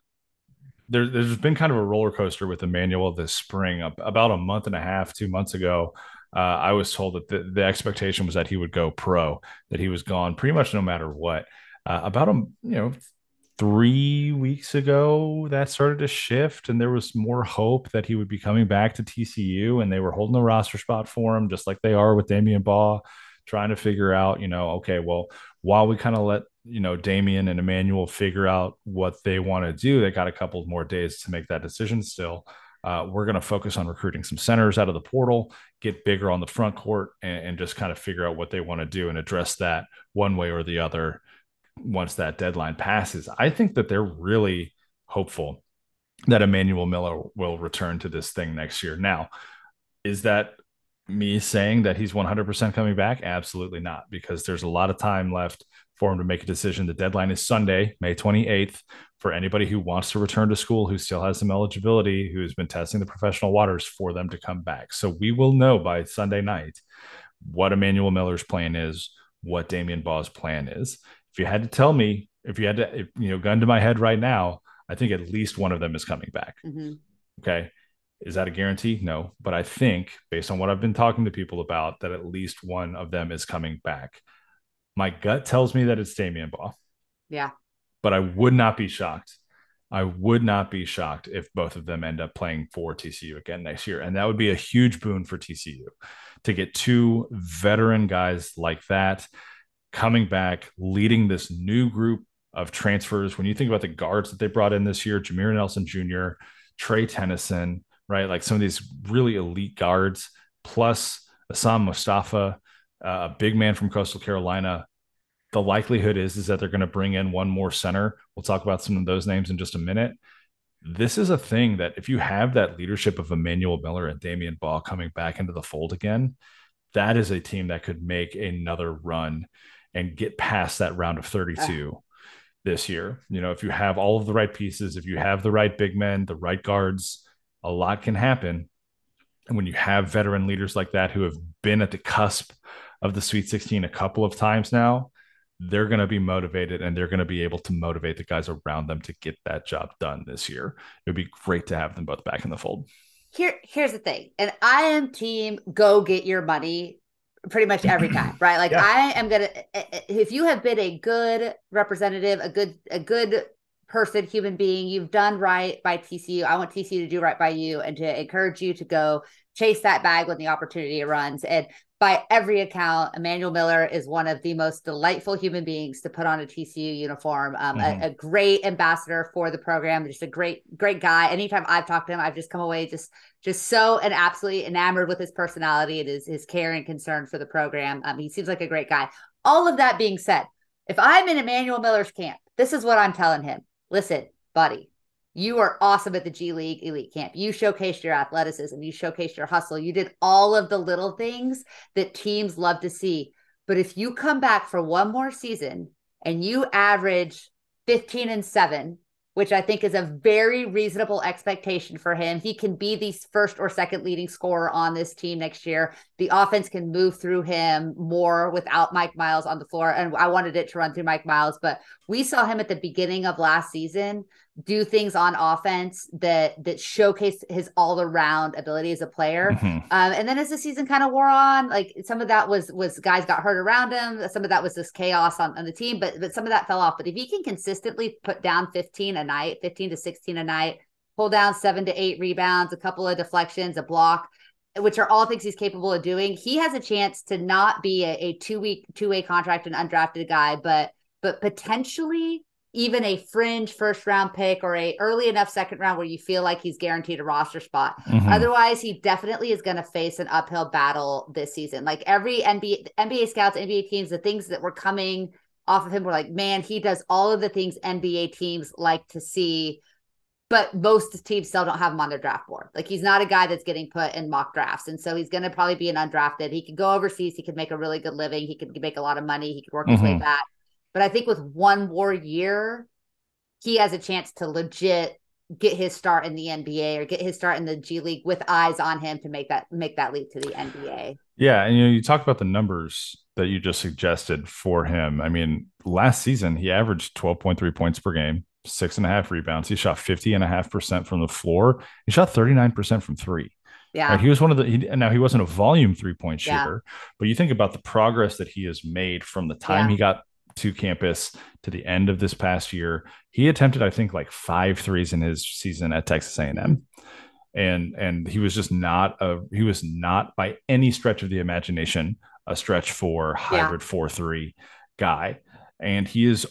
there's been kind of a roller coaster with Emmanuel this spring. About a month and a half, 2 months ago, I was told that the expectation was that he would go pro, that he was gone pretty much no matter what. About 3 weeks ago, that started to shift, and there was more hope that he would be coming back to TCU, and they were holding a roster spot for him, just like they are with Damian Baugh, trying to figure out, okay, well, while we kind of let Damian and Emmanuel figure out what they want to do, they got a couple more days to make that decision still. We're going to focus on recruiting some centers out of the portal, get bigger on the front court, and just kind of figure out what they want to do and address that one way or the other once that deadline passes. I think that they're really hopeful that Emmanuel Miller will return to this thing next year. Now, is that me saying that he's 100% coming back? Absolutely not, because there's a lot of time left for him to make a decision. The deadline is Sunday, May 28th, for anybody who wants to return to school, who still has some eligibility, who's been testing the professional waters, for them to come back. So we will know by Sunday night what Emmanuel Miller's plan is, what Damian Baugh's plan is. If you had to tell me, if you had to, gun to my head right now, I think at least one of them is coming back. Mm-hmm. Okay. Is that a guarantee? No. But I think, based on what I've been talking to people about, that at least one of them is coming back. My gut tells me that it's Damian Baugh. Yeah. But I would not be shocked. I would not be shocked if both of them end up playing for TCU again next year. And that would be a huge boon for TCU to get two veteran guys like that coming back, leading this new group of transfers. When you think about the guards that they brought in this year, Jameer Nelson Jr., Trey Tennyson, right? Like some of these really elite guards, plus Assam Mustafa, a big man from Coastal Carolina. The likelihood is that they're going to bring in one more center. We'll talk about some of those names in just a minute. This is a thing that if you have that leadership of Emmanuel Miller and Damian Baugh coming back into the fold again, that is a team that could make another run and get past that round of 32 this year. If you have all of the right pieces, if you have the right big men, the right guards, a lot can happen. And when you have veteran leaders like that who have been at the cusp of the Sweet 16 a couple of times now, they're going to be motivated, and they're going to be able to motivate the guys around them to get that job done this year. It would be great to have them both back in the fold. Here's the thing. And I am team go get your money pretty much every time, right? Like, yeah. I am going to, if you have been a good representative, a good person, human being, you've done right by TCU. I want TCU to do right by you and to encourage you to go chase that bag when the opportunity runs. And by every account, Emmanuel Miller is one of the most delightful human beings to put on a TCU uniform. A great ambassador for the program, just a great guy. Anytime I've talked to him, I've just come away just so and absolutely enamored with his personality and his care and concern for the program. He seems like a great guy. All of that being said, if I'm in Emmanuel Miller's camp, this is what I'm telling him. Listen, buddy, you are awesome at the G League Elite Camp. You showcased your athleticism. You showcased your hustle. You did all of the little things that teams love to see. But if you come back for one more season and you average 15-7, which I think is a very reasonable expectation for him, he can be the first or second leading scorer on this team next year. The offense can move through him more without Mike Miles on the floor. And I wanted it to run through Mike Miles, but we saw him at the beginning of last season do things on offense that showcase his all around ability as a player. Mm-hmm. And then as the season kind of wore on, like some of that was guys got hurt around him. Some of that was this chaos on the team, but some of that fell off. But if he can consistently put down 15 a night, 15 to 16 a night, pull down 7 to 8 rebounds, a couple of deflections, a block, which are all things he's capable of doing, he has a chance to not be a 2-way contract and undrafted guy, but potentially even a fringe first round pick or a early enough second round where you feel like he's guaranteed a roster spot. Mm-hmm. Otherwise, he definitely is going to face an uphill battle this season. Like every NBA scouts, NBA teams, the things that were coming off of him were like, man, he does all of the things NBA teams like to see, but most teams still don't have him on their draft board. Like he's not a guy that's getting put in mock drafts. And so he's going to probably be an undrafted. He could go overseas. He could make a really good living. He could make a lot of money. He could work his way back. But I think with one more year, he has a chance to legit get his start in the NBA or get his start in the G League with eyes on him to make that leap to the NBA. Yeah, and you talk about the numbers that you just suggested for him. I mean, last season he averaged 12.3 points per game, 6.5 rebounds. He shot 50.5% from the floor. He shot 39% from three. Yeah. Right? He was one of the, now he wasn't a volume 3-point shooter, but you think about the progress that he has made from the time he got to campus to the end of this past year. He attempted, I think, like 5 threes in his season at Texas A&M. And he was just not by any stretch of the imagination a stretch for hybrid 4-3 guy. And he is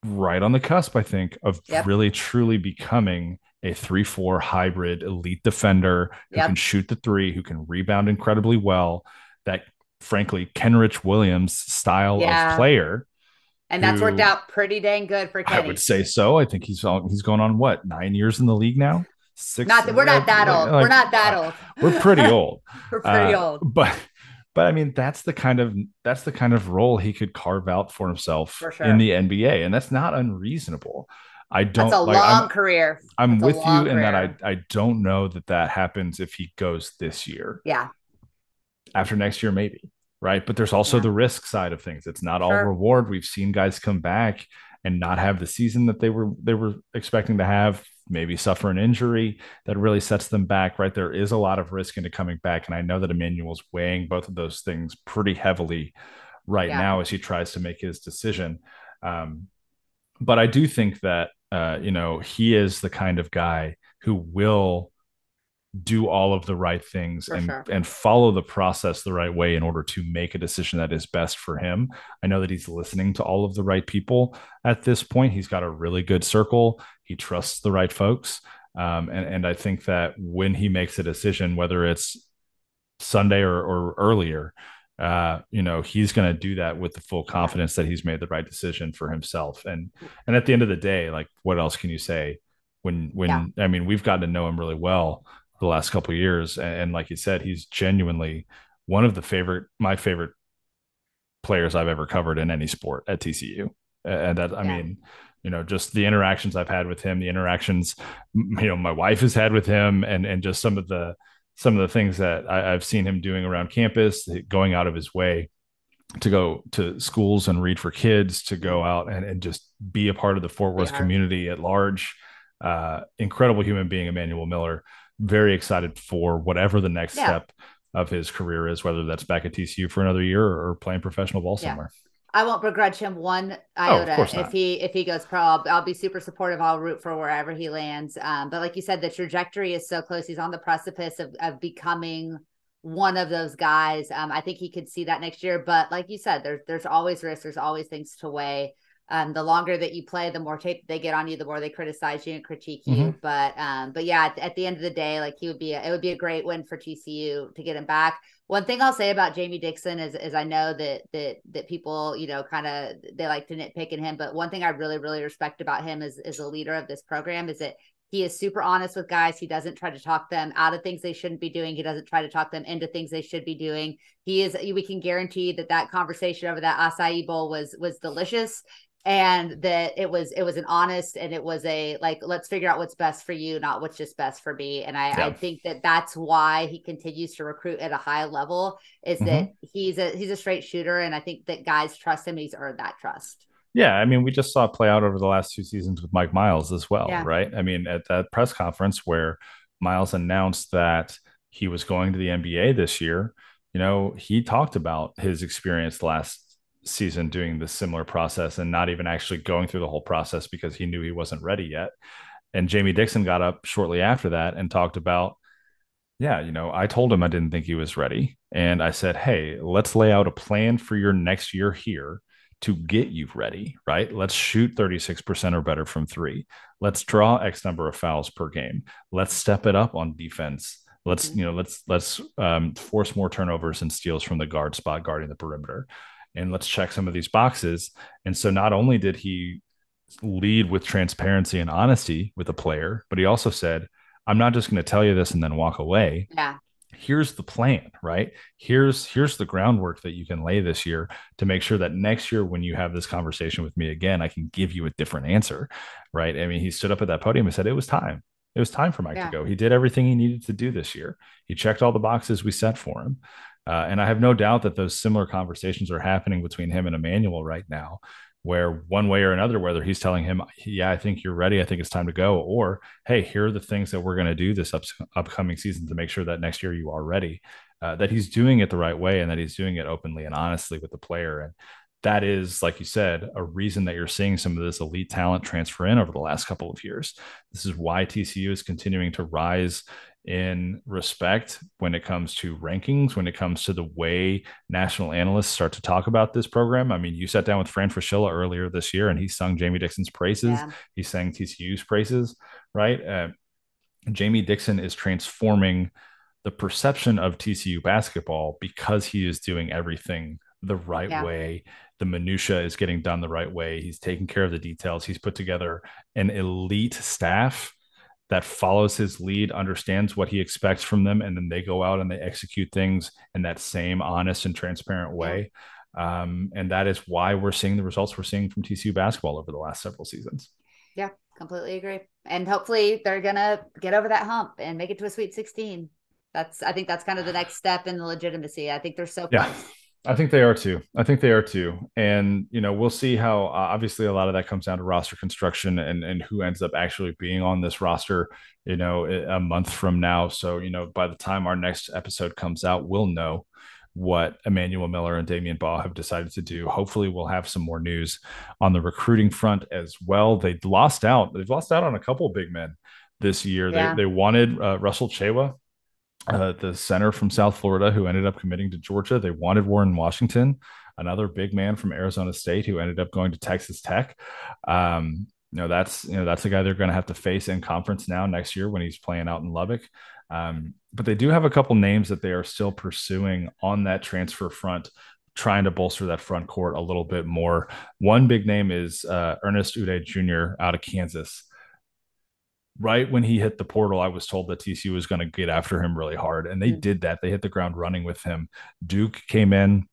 right on the cusp, I think, of really truly becoming a 3-4 hybrid elite defender who can shoot the three, who can rebound incredibly well, that frankly Kenrich Williams style of player. And that's worked out pretty dang good for Kenny. I would say so. I think he's going on what, 9 years in the league now? 6. We're not that old. We're not that old. We're pretty old. We're pretty old. But I mean, that's the kind of role he could carve out for himself in the NBA, and that's not unreasonable. That's a long career. I'm with you in that I don't know that happens if he goes this year. Yeah. After next year, maybe. Right. But there's also the risk side of things. It's not all reward. We've seen guys come back and not have the season that they were expecting to have, maybe suffer an injury that really sets them back. Right. There is a lot of risk into coming back. And I know that Emmanuel's weighing both of those things pretty heavily right now as he tries to make his decision. But I do think that, he is the kind of guy who will do all of the right things and follow the process the right way in order to make a decision that is best for him. I know that he's listening to all of the right people at this point. He's got a really good circle. He trusts the right folks. And I think that when he makes a decision, whether it's Sunday or earlier, he's going to do that with the full confidence that he's made the right decision for himself. And at the end of the day, like, what else can you say when, I mean, we've gotten to know him really well the last couple of years. And like you said, he's genuinely one of my favorite players I've ever covered in any sport at TCU. And that, I mean, just the interactions I've had with him, the interactions, my wife has had with him, and just some of the things that I've seen him doing around campus, going out of his way to go to schools and read for kids, to go out and just be a part of the Fort Worth community at large. Incredible human being, Emmanuel Miller. Very excited for whatever the next step of his career is, whether that's back at TCU for another year or playing professional ball somewhere. I won't begrudge him one iota if he goes pro. I'll be super supportive. I'll root for wherever he lands. But like you said, the trajectory is so close. He's on the precipice of becoming one of those guys. I think he could see that next year. But like you said, there's always risks. There's always things to weigh. The longer that you play, the more tape they get on you, the more they criticize you and critique you. But yeah, at the end of the day, like it would be a great win for TCU to get him back. One thing I'll say about Jamie Dixon is I know that people, kind of, they like to nitpick in him, but one thing I really, really respect about him as a leader of this program is that he is super honest with guys. He doesn't try to talk them out of things they shouldn't be doing. He doesn't try to talk them into things they should be doing. We can guarantee that conversation over that acai bowl was delicious. And that it was an honest, and it was a, like, let's figure out what's best for you, not what's just best for me. And I think that's why he continues to recruit at a high level, is that he's a straight shooter. And I think that guys trust him. He's earned that trust. Yeah, I mean, we just saw it play out over the last 2 seasons with Mike Miles as well, Yeah. right? I mean, at that press conference where Miles announced that he was going to the NBA this year, he talked about his experience last season doing this similar process and not even actually going through the whole process because he knew he wasn't ready yet. And Jamie Dixon got up shortly after that and talked about, yeah, I told him I didn't think he was ready. And I said, hey, let's lay out a plan for your next year here to get you ready, right? Let's shoot 36% or better from three. Let's draw X number of fouls per game. Let's step it up on defense. Let's, Mhm. force more turnovers and steals from the guard spot guarding the perimeter. And let's check some of these boxes. And so not only did he lead with transparency and honesty with a player, but he also said, I'm not just going to tell you this and then walk away. Yeah. Here's the plan, right? Here's the groundwork that you can lay this year to make sure that next year when you have this conversation with me again, I can give you a different answer, right? I mean, he stood up at that podium and said it was time. It was time for Mike to Yeah. go. He did everything he needed to do this year. He checked all the boxes we set for him. And I have no doubt that those similar conversations are happening between him and Emmanuel right now, where one way or another, whether he's telling him, yeah, I think you're ready, I think it's time to go, or hey, here are the things that we're going to do this upcoming season to make sure that next year you are ready, that he's doing it the right way and that he's doing it openly and honestly with the player. And that is, like you said, a reason that you're seeing some of this elite talent transfer in over the last couple of years. This is why TCU is continuing to rise in respect when it comes to rankings, when it comes to the way national analysts start to talk about this program. I mean, you sat down with Fran Fraschilla earlier this year and he sung Jamie Dixon's praises. Yeah. He sang TCU's praises, right? Jamie Dixon is transforming the perception of TCU basketball because he is doing everything the right Yeah. way. The minutia is getting done the right way. He's taking care of the details. He's put together an elite staff that follows his lead, understands what he expects from them, and then they go out and they execute things in that same honest and transparent Yeah. way. And that is why we're seeing the results we're seeing from TCU basketball over the last several seasons. Yeah. Completely agree. And hopefully they're gonna get over that hump and make it to a Sweet 16. I think that's kind of the next step in the legitimacy. I think they're so Yeah, close. I think they are too. I think they are too. And, we'll see how obviously a lot of that comes down to roster construction and who ends up actually being on this roster, a month from now. So, by the time our next episode comes out, we'll know what Emmanuel Miller and Damian Baugh have decided to do. Hopefully we'll have some more news on the recruiting front as well. They've lost out on a couple of big men this year. They Yeah. they wanted Russell Chewa, the center from South Florida who ended up committing to Georgia. They wanted Warren Washington, another big man from Arizona State who ended up going to Texas Tech. That's a guy they're going to have to face in conference now next year when he's playing out in Lubbock. But they do have a couple names that they are still pursuing on that transfer front, trying to bolster that front court a little bit more. One big name is Ernest Udeh Jr. out of Kansas. Right when he hit the portal, I was told that TCU was going to get after him really hard, and they Mm. did that. They hit the ground running with him. Duke came in.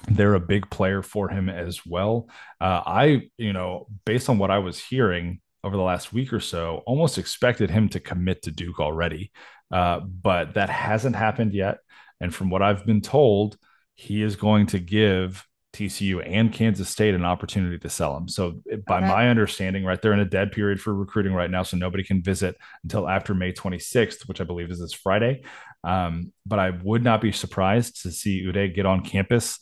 They're a big player for him as well. Based on what I was hearing over the last week or so, almost expected him to commit to Duke already, but that hasn't happened yet. And from what I've been told, he is going to give TCU and Kansas State an opportunity to sell him. So, by Okay. my understanding, right, they're in a dead period for recruiting right now, so nobody can visit until after May 26th, which I believe is this Friday. But I would not be surprised to see Udeh get on campus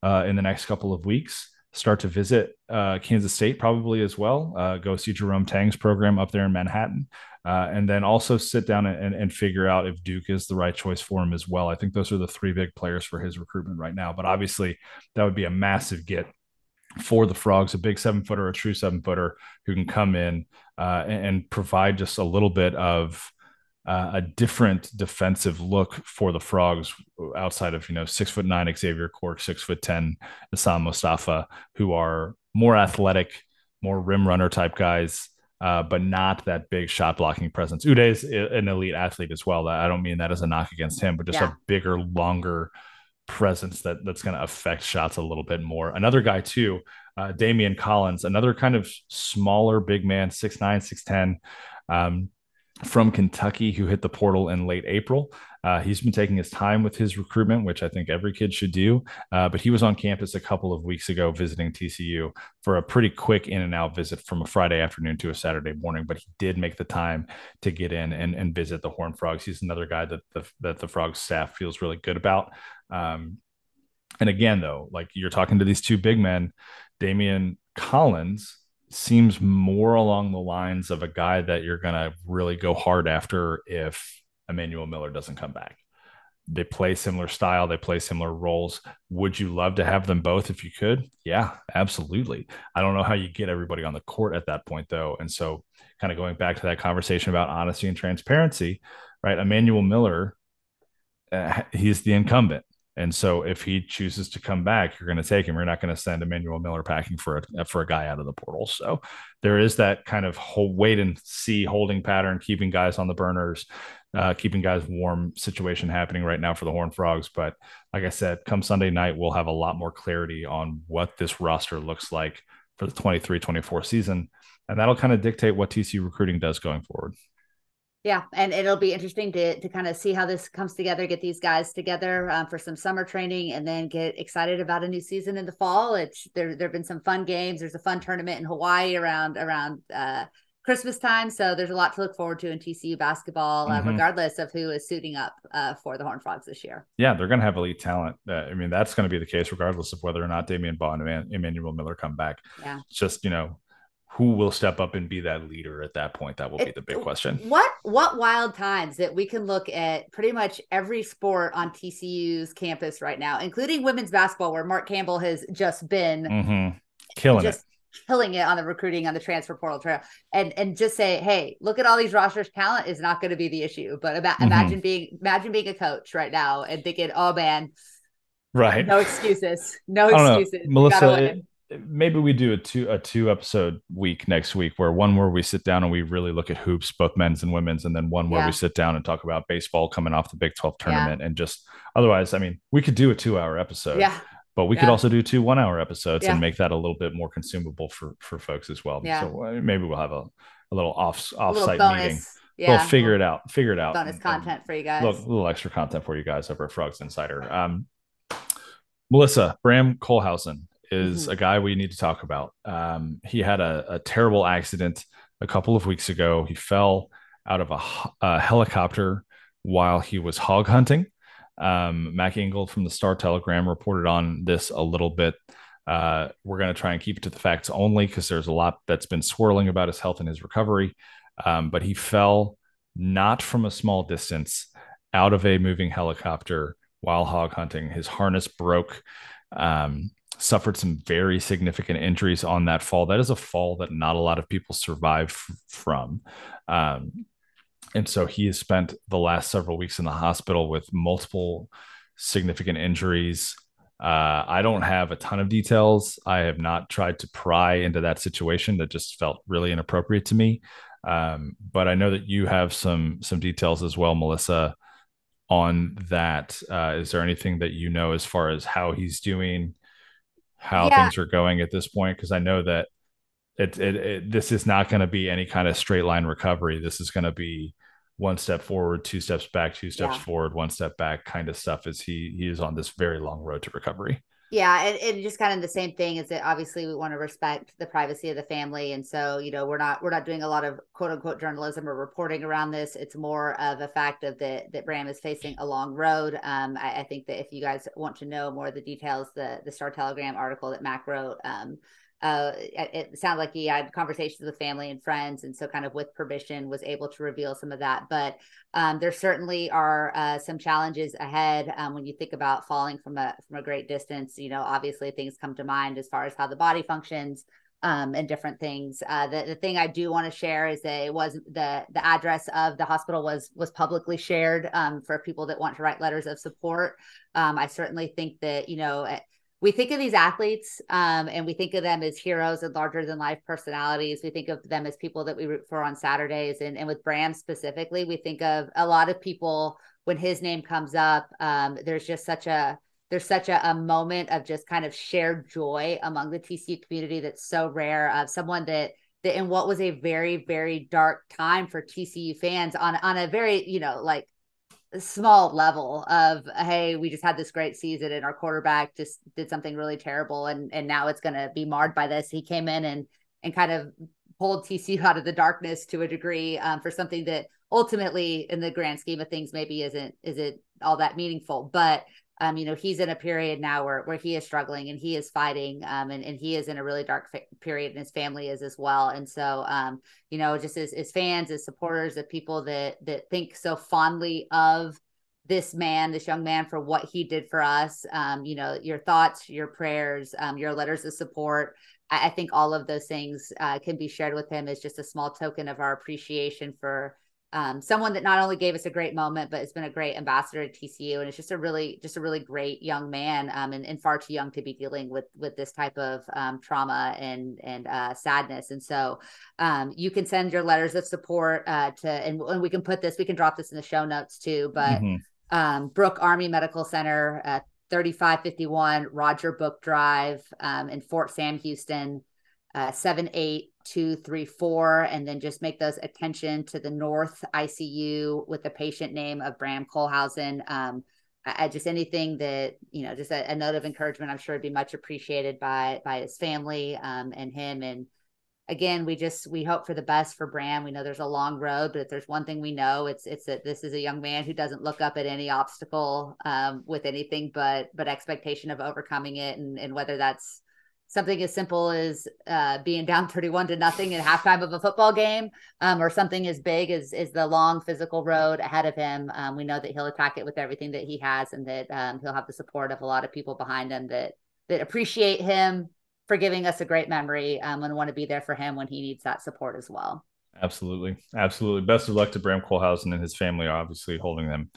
in the next couple of weeks, start to visit Kansas State probably as well, go see Jerome Tang's program up there in Manhattan, and then also sit down and figure out if Duke is the right choice for him as well. I think those are the three big players for his recruitment right now. But obviously, that would be a massive get for the Frogs, a big 7-footer, a true 7-footer who can come in and provide just a little bit of a different defensive look for the Frogs outside of 6'9" Xavier Cork, 6'10" Hassan Mustafa, who are more athletic, more rim runner type guys, but not that big shot blocking presence. Uday is an elite athlete as well. I don't mean that as a knock against him, but just Yeah. a bigger, longer presence that's going to affect shots a little bit more. Another guy too, Damian Collins, another kind of smaller big man, 6'9", 6'10". from Kentucky who hit the portal in late April. He's been taking his time with his recruitment, which I think every kid should do. But he was on campus a couple of weeks ago visiting TCU for a pretty quick in and out visit from a Friday afternoon to a Saturday morning. But he did make the time to get in and visit the Horned Frogs. He's another guy that the Frogs staff feels really good about. And again, though, like you're talking to these two big men, Damian Collins seems more along the lines of a guy that you're going to really go hard after if Emmanuel Miller doesn't come back. They play similar style, they play similar roles. Would you love to have them both if you could? Yeah, absolutely. I don't know how you get everybody on the court at that point, though. And so, kind of going back to that conversation about honesty and transparency, right? Emmanuel Miller, he's the incumbent. And so if he chooses to come back, you're going to take him. You're not going to send Emmanuel Miller packing for a guy out of the portal. So there is that kind of whole wait and see holding pattern, keeping guys on the burners, keeping guys warm situation happening right now for the Horned Frogs. But like I said, come Sunday night, we'll have a lot more clarity on what this roster looks like for the 23-24 season. And that'll kind of dictate what TCU recruiting does going forward. Yeah, and it'll be interesting to kind of see how this comes together, get these guys together for some summer training, and then get excited about a new season in the fall. There've been some fun games. There's a fun tournament in Hawaii around Christmas time, so there's a lot to look forward to in TCU basketball, regardless of who is suiting up for the Horned Frogs this year. Yeah, they're going to have elite talent. I mean, that's going to be the case regardless of whether or not Damian Baugh and Emmanuel Miller come back. Yeah, it's just who will step up and be that leader at that point? That will be the big question. What wild times that we can look at pretty much every sport on TCU's campus right now, including women's basketball, where Mark Campbell has just been killing it on the recruiting, on the transfer portal trail, and just say, hey, look at all these rosters. Talent is not going to be the issue, but imagine being a coach right now and thinking, oh man, right, no excuses. Melissa. Maybe we do a two episode week next week, where we sit down and we really look at hoops, both men's and women's, and then one where we sit down and talk about baseball coming off the Big 12 tournament. And just otherwise, I mean, we could do a 2-hour episode, but we could also do 2 1-hour episodes and make that a little bit more consumable for folks as well. So maybe we'll have a little off-site meeting. We'll figure it out. Bonus content for you guys. A little extra content for you guys over at Frogs Insider. Melissa, Bram Kohlhausen is a guy we need to talk about. He had a terrible accident a couple of weeks ago. He fell out of a helicopter while he was hog hunting. Mac Engel from the Star Telegram reported on this a little bit. We're going to try and keep it to the facts only because there's a lot that's been swirling about his health and his recovery. But he fell not from a small distance out of a moving helicopter while hog hunting. His harness broke. Suffered some very significant injuries on that fall. That is a fall that not a lot of people survive from. And so he has spent the last several weeks in the hospital with multiple significant injuries. I don't have a ton of details. I have not tried to pry into that situation. That just felt really inappropriate to me. But I know that you have some details as well, Melissa, on that. Is there anything that you know as far as how he's doing, how things are going at this point? Because I know that this is not going to be any kind of straight line recovery. This is going to be one step forward, 2 steps back, 2 steps forward, 1 step back kind of stuff, as he is on this very long road to recovery. Yeah, and just kind of the same thing is that obviously we want to respect the privacy of the family. And so, we're not doing a lot of quote unquote journalism or reporting around this. It's more of a fact of that Bram is facing a long road. I think that if you guys want to know more of the details, the Star Telegram article that Mac wrote, it sounds like he had conversations with family and friends, and so kind of with permission was able to reveal some of that. But there certainly are some challenges ahead when you think about falling from a great distance. Obviously things come to mind as far as how the body functions and different things. The thing I do want to share is that it was the address of the hospital was publicly shared for people that want to write letters of support. I certainly think that we think of these athletes and we think of them as heroes and larger than life personalities. We think of them as people that we root for on Saturdays. And with Bram specifically, we think of a lot of people when his name comes up. There's such a moment of just kind of shared joy among the TCU community that's so rare. Someone that in what was a very, very dark time for TCU fans on a very, like small level of, hey, we just had this great season and our quarterback just did something really terrible, and now it's going to be marred by this. He came in and kind of pulled TCU out of the darkness to a degree, for something that ultimately in the grand scheme of things maybe isn't all that meaningful. But he's in a period now where he is struggling and he is fighting, and he is in a really dark period, and his family is as well. And so, just as fans, as supporters, of people that think so fondly of this young man, for what he did for us, your thoughts, your prayers, your letters of support. I think all of those things can be shared with him as just a small token of our appreciation for someone that not only gave us a great moment, but has been a great ambassador to TCU. And it's just a really great young man, and far too young to be dealing with this type of trauma and sadness. And so you can send your letters of support and we can drop this in the show notes too. But Brooke Army Medical Center, 3551 Roger Book Drive, in Fort Sam, Houston, 78234, and then just make those attention to the North ICU with the patient name of Bram Kohlhausen. Just anything that, just a note of encouragement, I'm sure would be much appreciated by his family, and him. And again, we hope for the best for Bram. We know there's a long road, but if there's one thing we know, it's that this is a young man who doesn't look up at any obstacle with anything but expectation of overcoming it. And whether that's something as simple as being down 31-0 at halftime of a football game, or something as big as the long physical road ahead of him, we know that he'll attack it with everything that he has, and that he'll have the support of a lot of people behind him that appreciate him for giving us a great memory, and want to be there for him when he needs that support as well. Absolutely. Absolutely. Best of luck to Bram Kohlhausen and his family, obviously holding them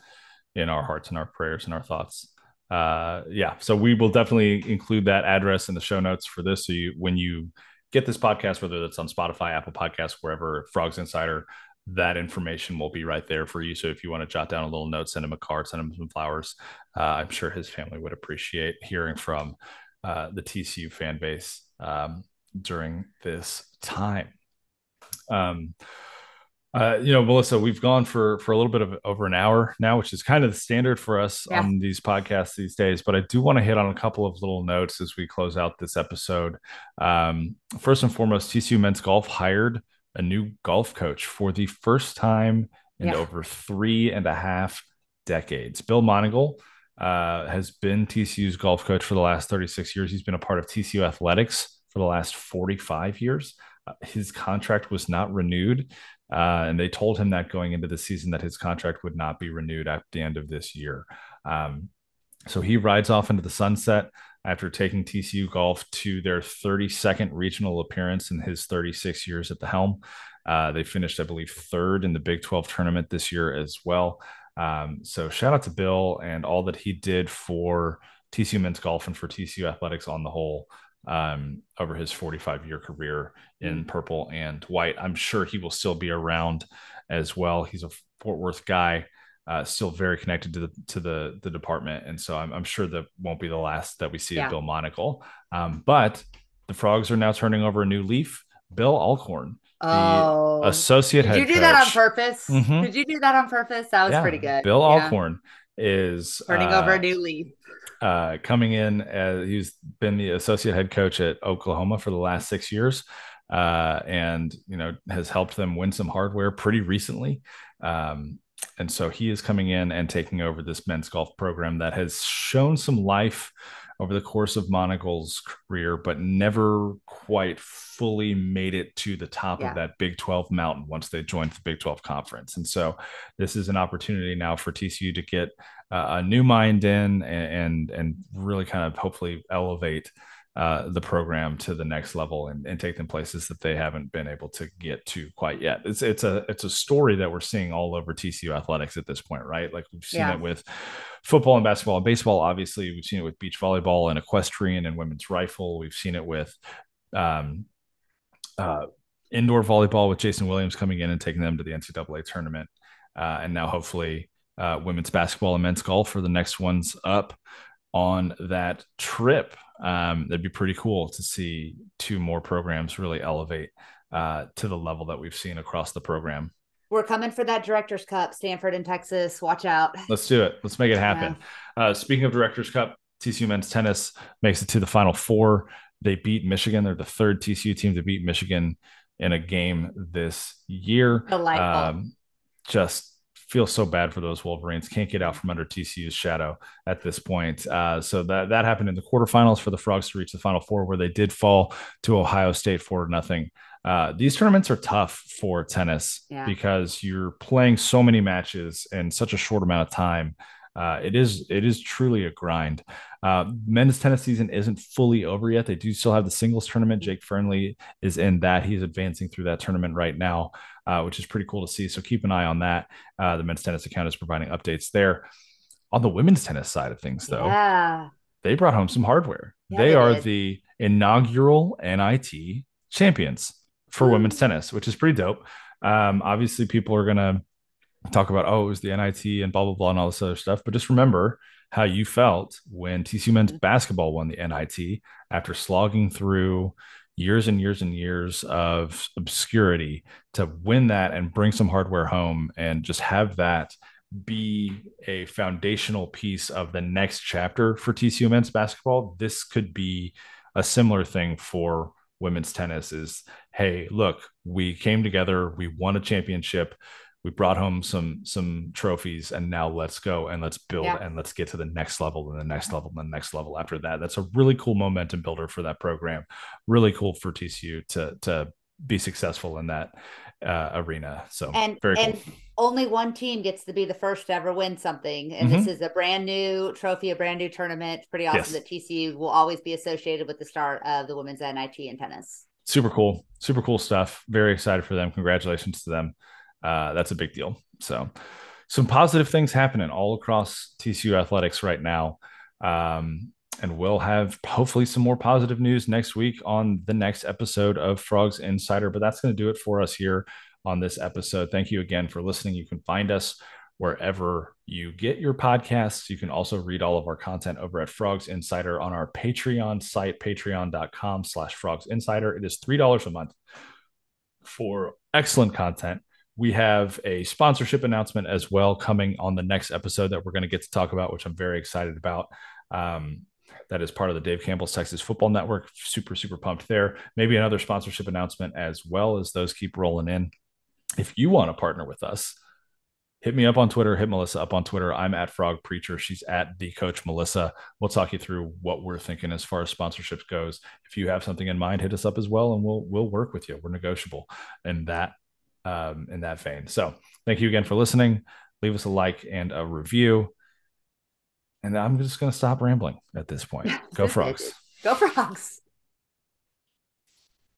in our hearts and our prayers and our thoughts. So we will definitely include that address in the show notes for this. So when you get this podcast, whether that's on Spotify, Apple Podcasts, wherever, Frogs Insider, that information will be right there for you. So if you want to jot down a little note, send him a card, send him some flowers. I'm sure his family would appreciate hearing from the TCU fan base during this time. Melissa, we've gone for a little bit of over an hour now, which is kind of the standard for us on these podcasts these days. But I do want to hit on a couple of little notes as we close out this episode. First and foremost, TCU men's golf hired a new golf coach for the first time in over 3.5 decades. Bill Monagle has been TCU's golf coach for the last 36 years. He's been a part of TCU athletics for the last 45 years. His contract was not renewed. And they told him that going into the season that his contract would not be renewed at the end of this year. So he rides off into the sunset after taking TCU golf to their 32nd regional appearance in his 36 years at the helm. They finished, I believe, third in the Big 12 tournament this year as well. So shout out to Bill and all that he did for TCU men's golf and for TCU athletics on the whole. Over his 45-year career in purple and white. I'm sure he will still be around as well. He's a Fort Worth guy, still very connected to the department. And so I'm sure that won't be the last that we see of Bill Monagle. But the Frogs are now turning over a new leaf. Bill Alcorn, the associate head coach. Did you do that on purpose? Mm-hmm. Did you do that on purpose? That was pretty good. Bill Alcorn is turning over a new leaf. Coming in as he's been the associate head coach at Oklahoma for the last 6 years, and has helped them win some hardware pretty recently. And so he is coming in and taking over this men's golf program that has shown some life over the course of Monagle's career, but never quite fully made it to the top of that Big 12 mountain once they joined the Big 12 conference. And so this is an opportunity now for TCU to get a new mind in and really kind of hopefully elevate the program to the next level and take them places that they haven't been able to get to quite yet. It's a story that we're seeing all over TCU athletics at this point, right? Like we've seen it with football and basketball and baseball. Obviously, we've seen it with beach volleyball and equestrian and women's rifle. We've seen it with indoor volleyball with Jason Williams coming in and taking them to the NCAA tournament. And now hopefully women's basketball and men's golf are the next ones up on that trip. That'd be pretty cool to see two more programs really elevate to the level that we've seen across the program. We're coming for that Directors Cup, Stanford and Texas. Watch out. Let's do it. Let's make it Yeah. happen. Speaking of Directors Cup, TCU men's tennis makes it to the Final Four. They beat Michigan. They're the third TCU team to beat Michigan in a game this year. Delightful. Just feel so bad for those Wolverines. Can't get out from under TCU's shadow at this point. So that happened in the quarterfinals for the Frogs to reach the Final Four, where they did fall to Ohio State 4-0. These tournaments are tough for tennis because you're playing so many matches in such a short amount of time. It is truly a grind. Men's tennis season isn't fully over yet. They do still have the singles tournament. Jake Fernley is in that. He's advancing through that tournament right now, which is pretty cool to see. So keep an eye on that. The men's tennis account is providing updates there. On the women's tennis side of things, though, they brought home some hardware. They are the inaugural NIT champions for women's tennis, which is pretty dope. Obviously, people are going to talk about, oh, it was the NIT and blah, blah, blah, and all this other stuff. But just remember how you felt when TCU men's basketball won the NIT after slogging through years and years and years of obscurity to win that and bring some hardware home and just have that be a foundational piece of the next chapter for TCU men's basketball. This could be a similar thing for women's tennis is, hey, look, we came together, we won a championship, we brought home some trophies, and now let's go and let's build and let's get to the next level and the next level and the next level after that. That's a really cool momentum builder for that program. Really cool for TCU to be successful in that arena. So very cool. Only one team gets to be the first to ever win something. And this is a brand new trophy, a brand new tournament. It's pretty awesome that TCU will always be associated with the start of the women's NIT in tennis. Super cool stuff. Very excited for them. Congratulations to them. That's a big deal. So some positive things happening all across TCU athletics right now. And we'll have hopefully some more positive news next week on the next episode of Frogs Insider. But that's going to do it for us here on this episode. Thank you again for listening. You can find us wherever you get your podcasts. You can also read all of our content over at Frogs Insider on our Patreon site, patreon.com/Frogs Insider. It is $3 a month for excellent content. We have a sponsorship announcement as well coming on the next episode that we're going to get to talk about, which I'm very excited about. That is part of the Dave Campbell's Texas Football Network. Super, super pumped there. Maybe another sponsorship announcement as well as those keep rolling in. If you want to partner with us, hit me up on Twitter, hit Melissa up on Twitter. I'm at Frog Preacher. She's at the Coach Melissa. We'll talk you through what we're thinking as far as sponsorships goes. If you have something in mind, hit us up as well, and we'll work with you. We're negotiable in that vein. So thank you again for listening. Leave us a like and a review. And I'm just going to stop rambling at this point. Go Frogs. Go Frogs.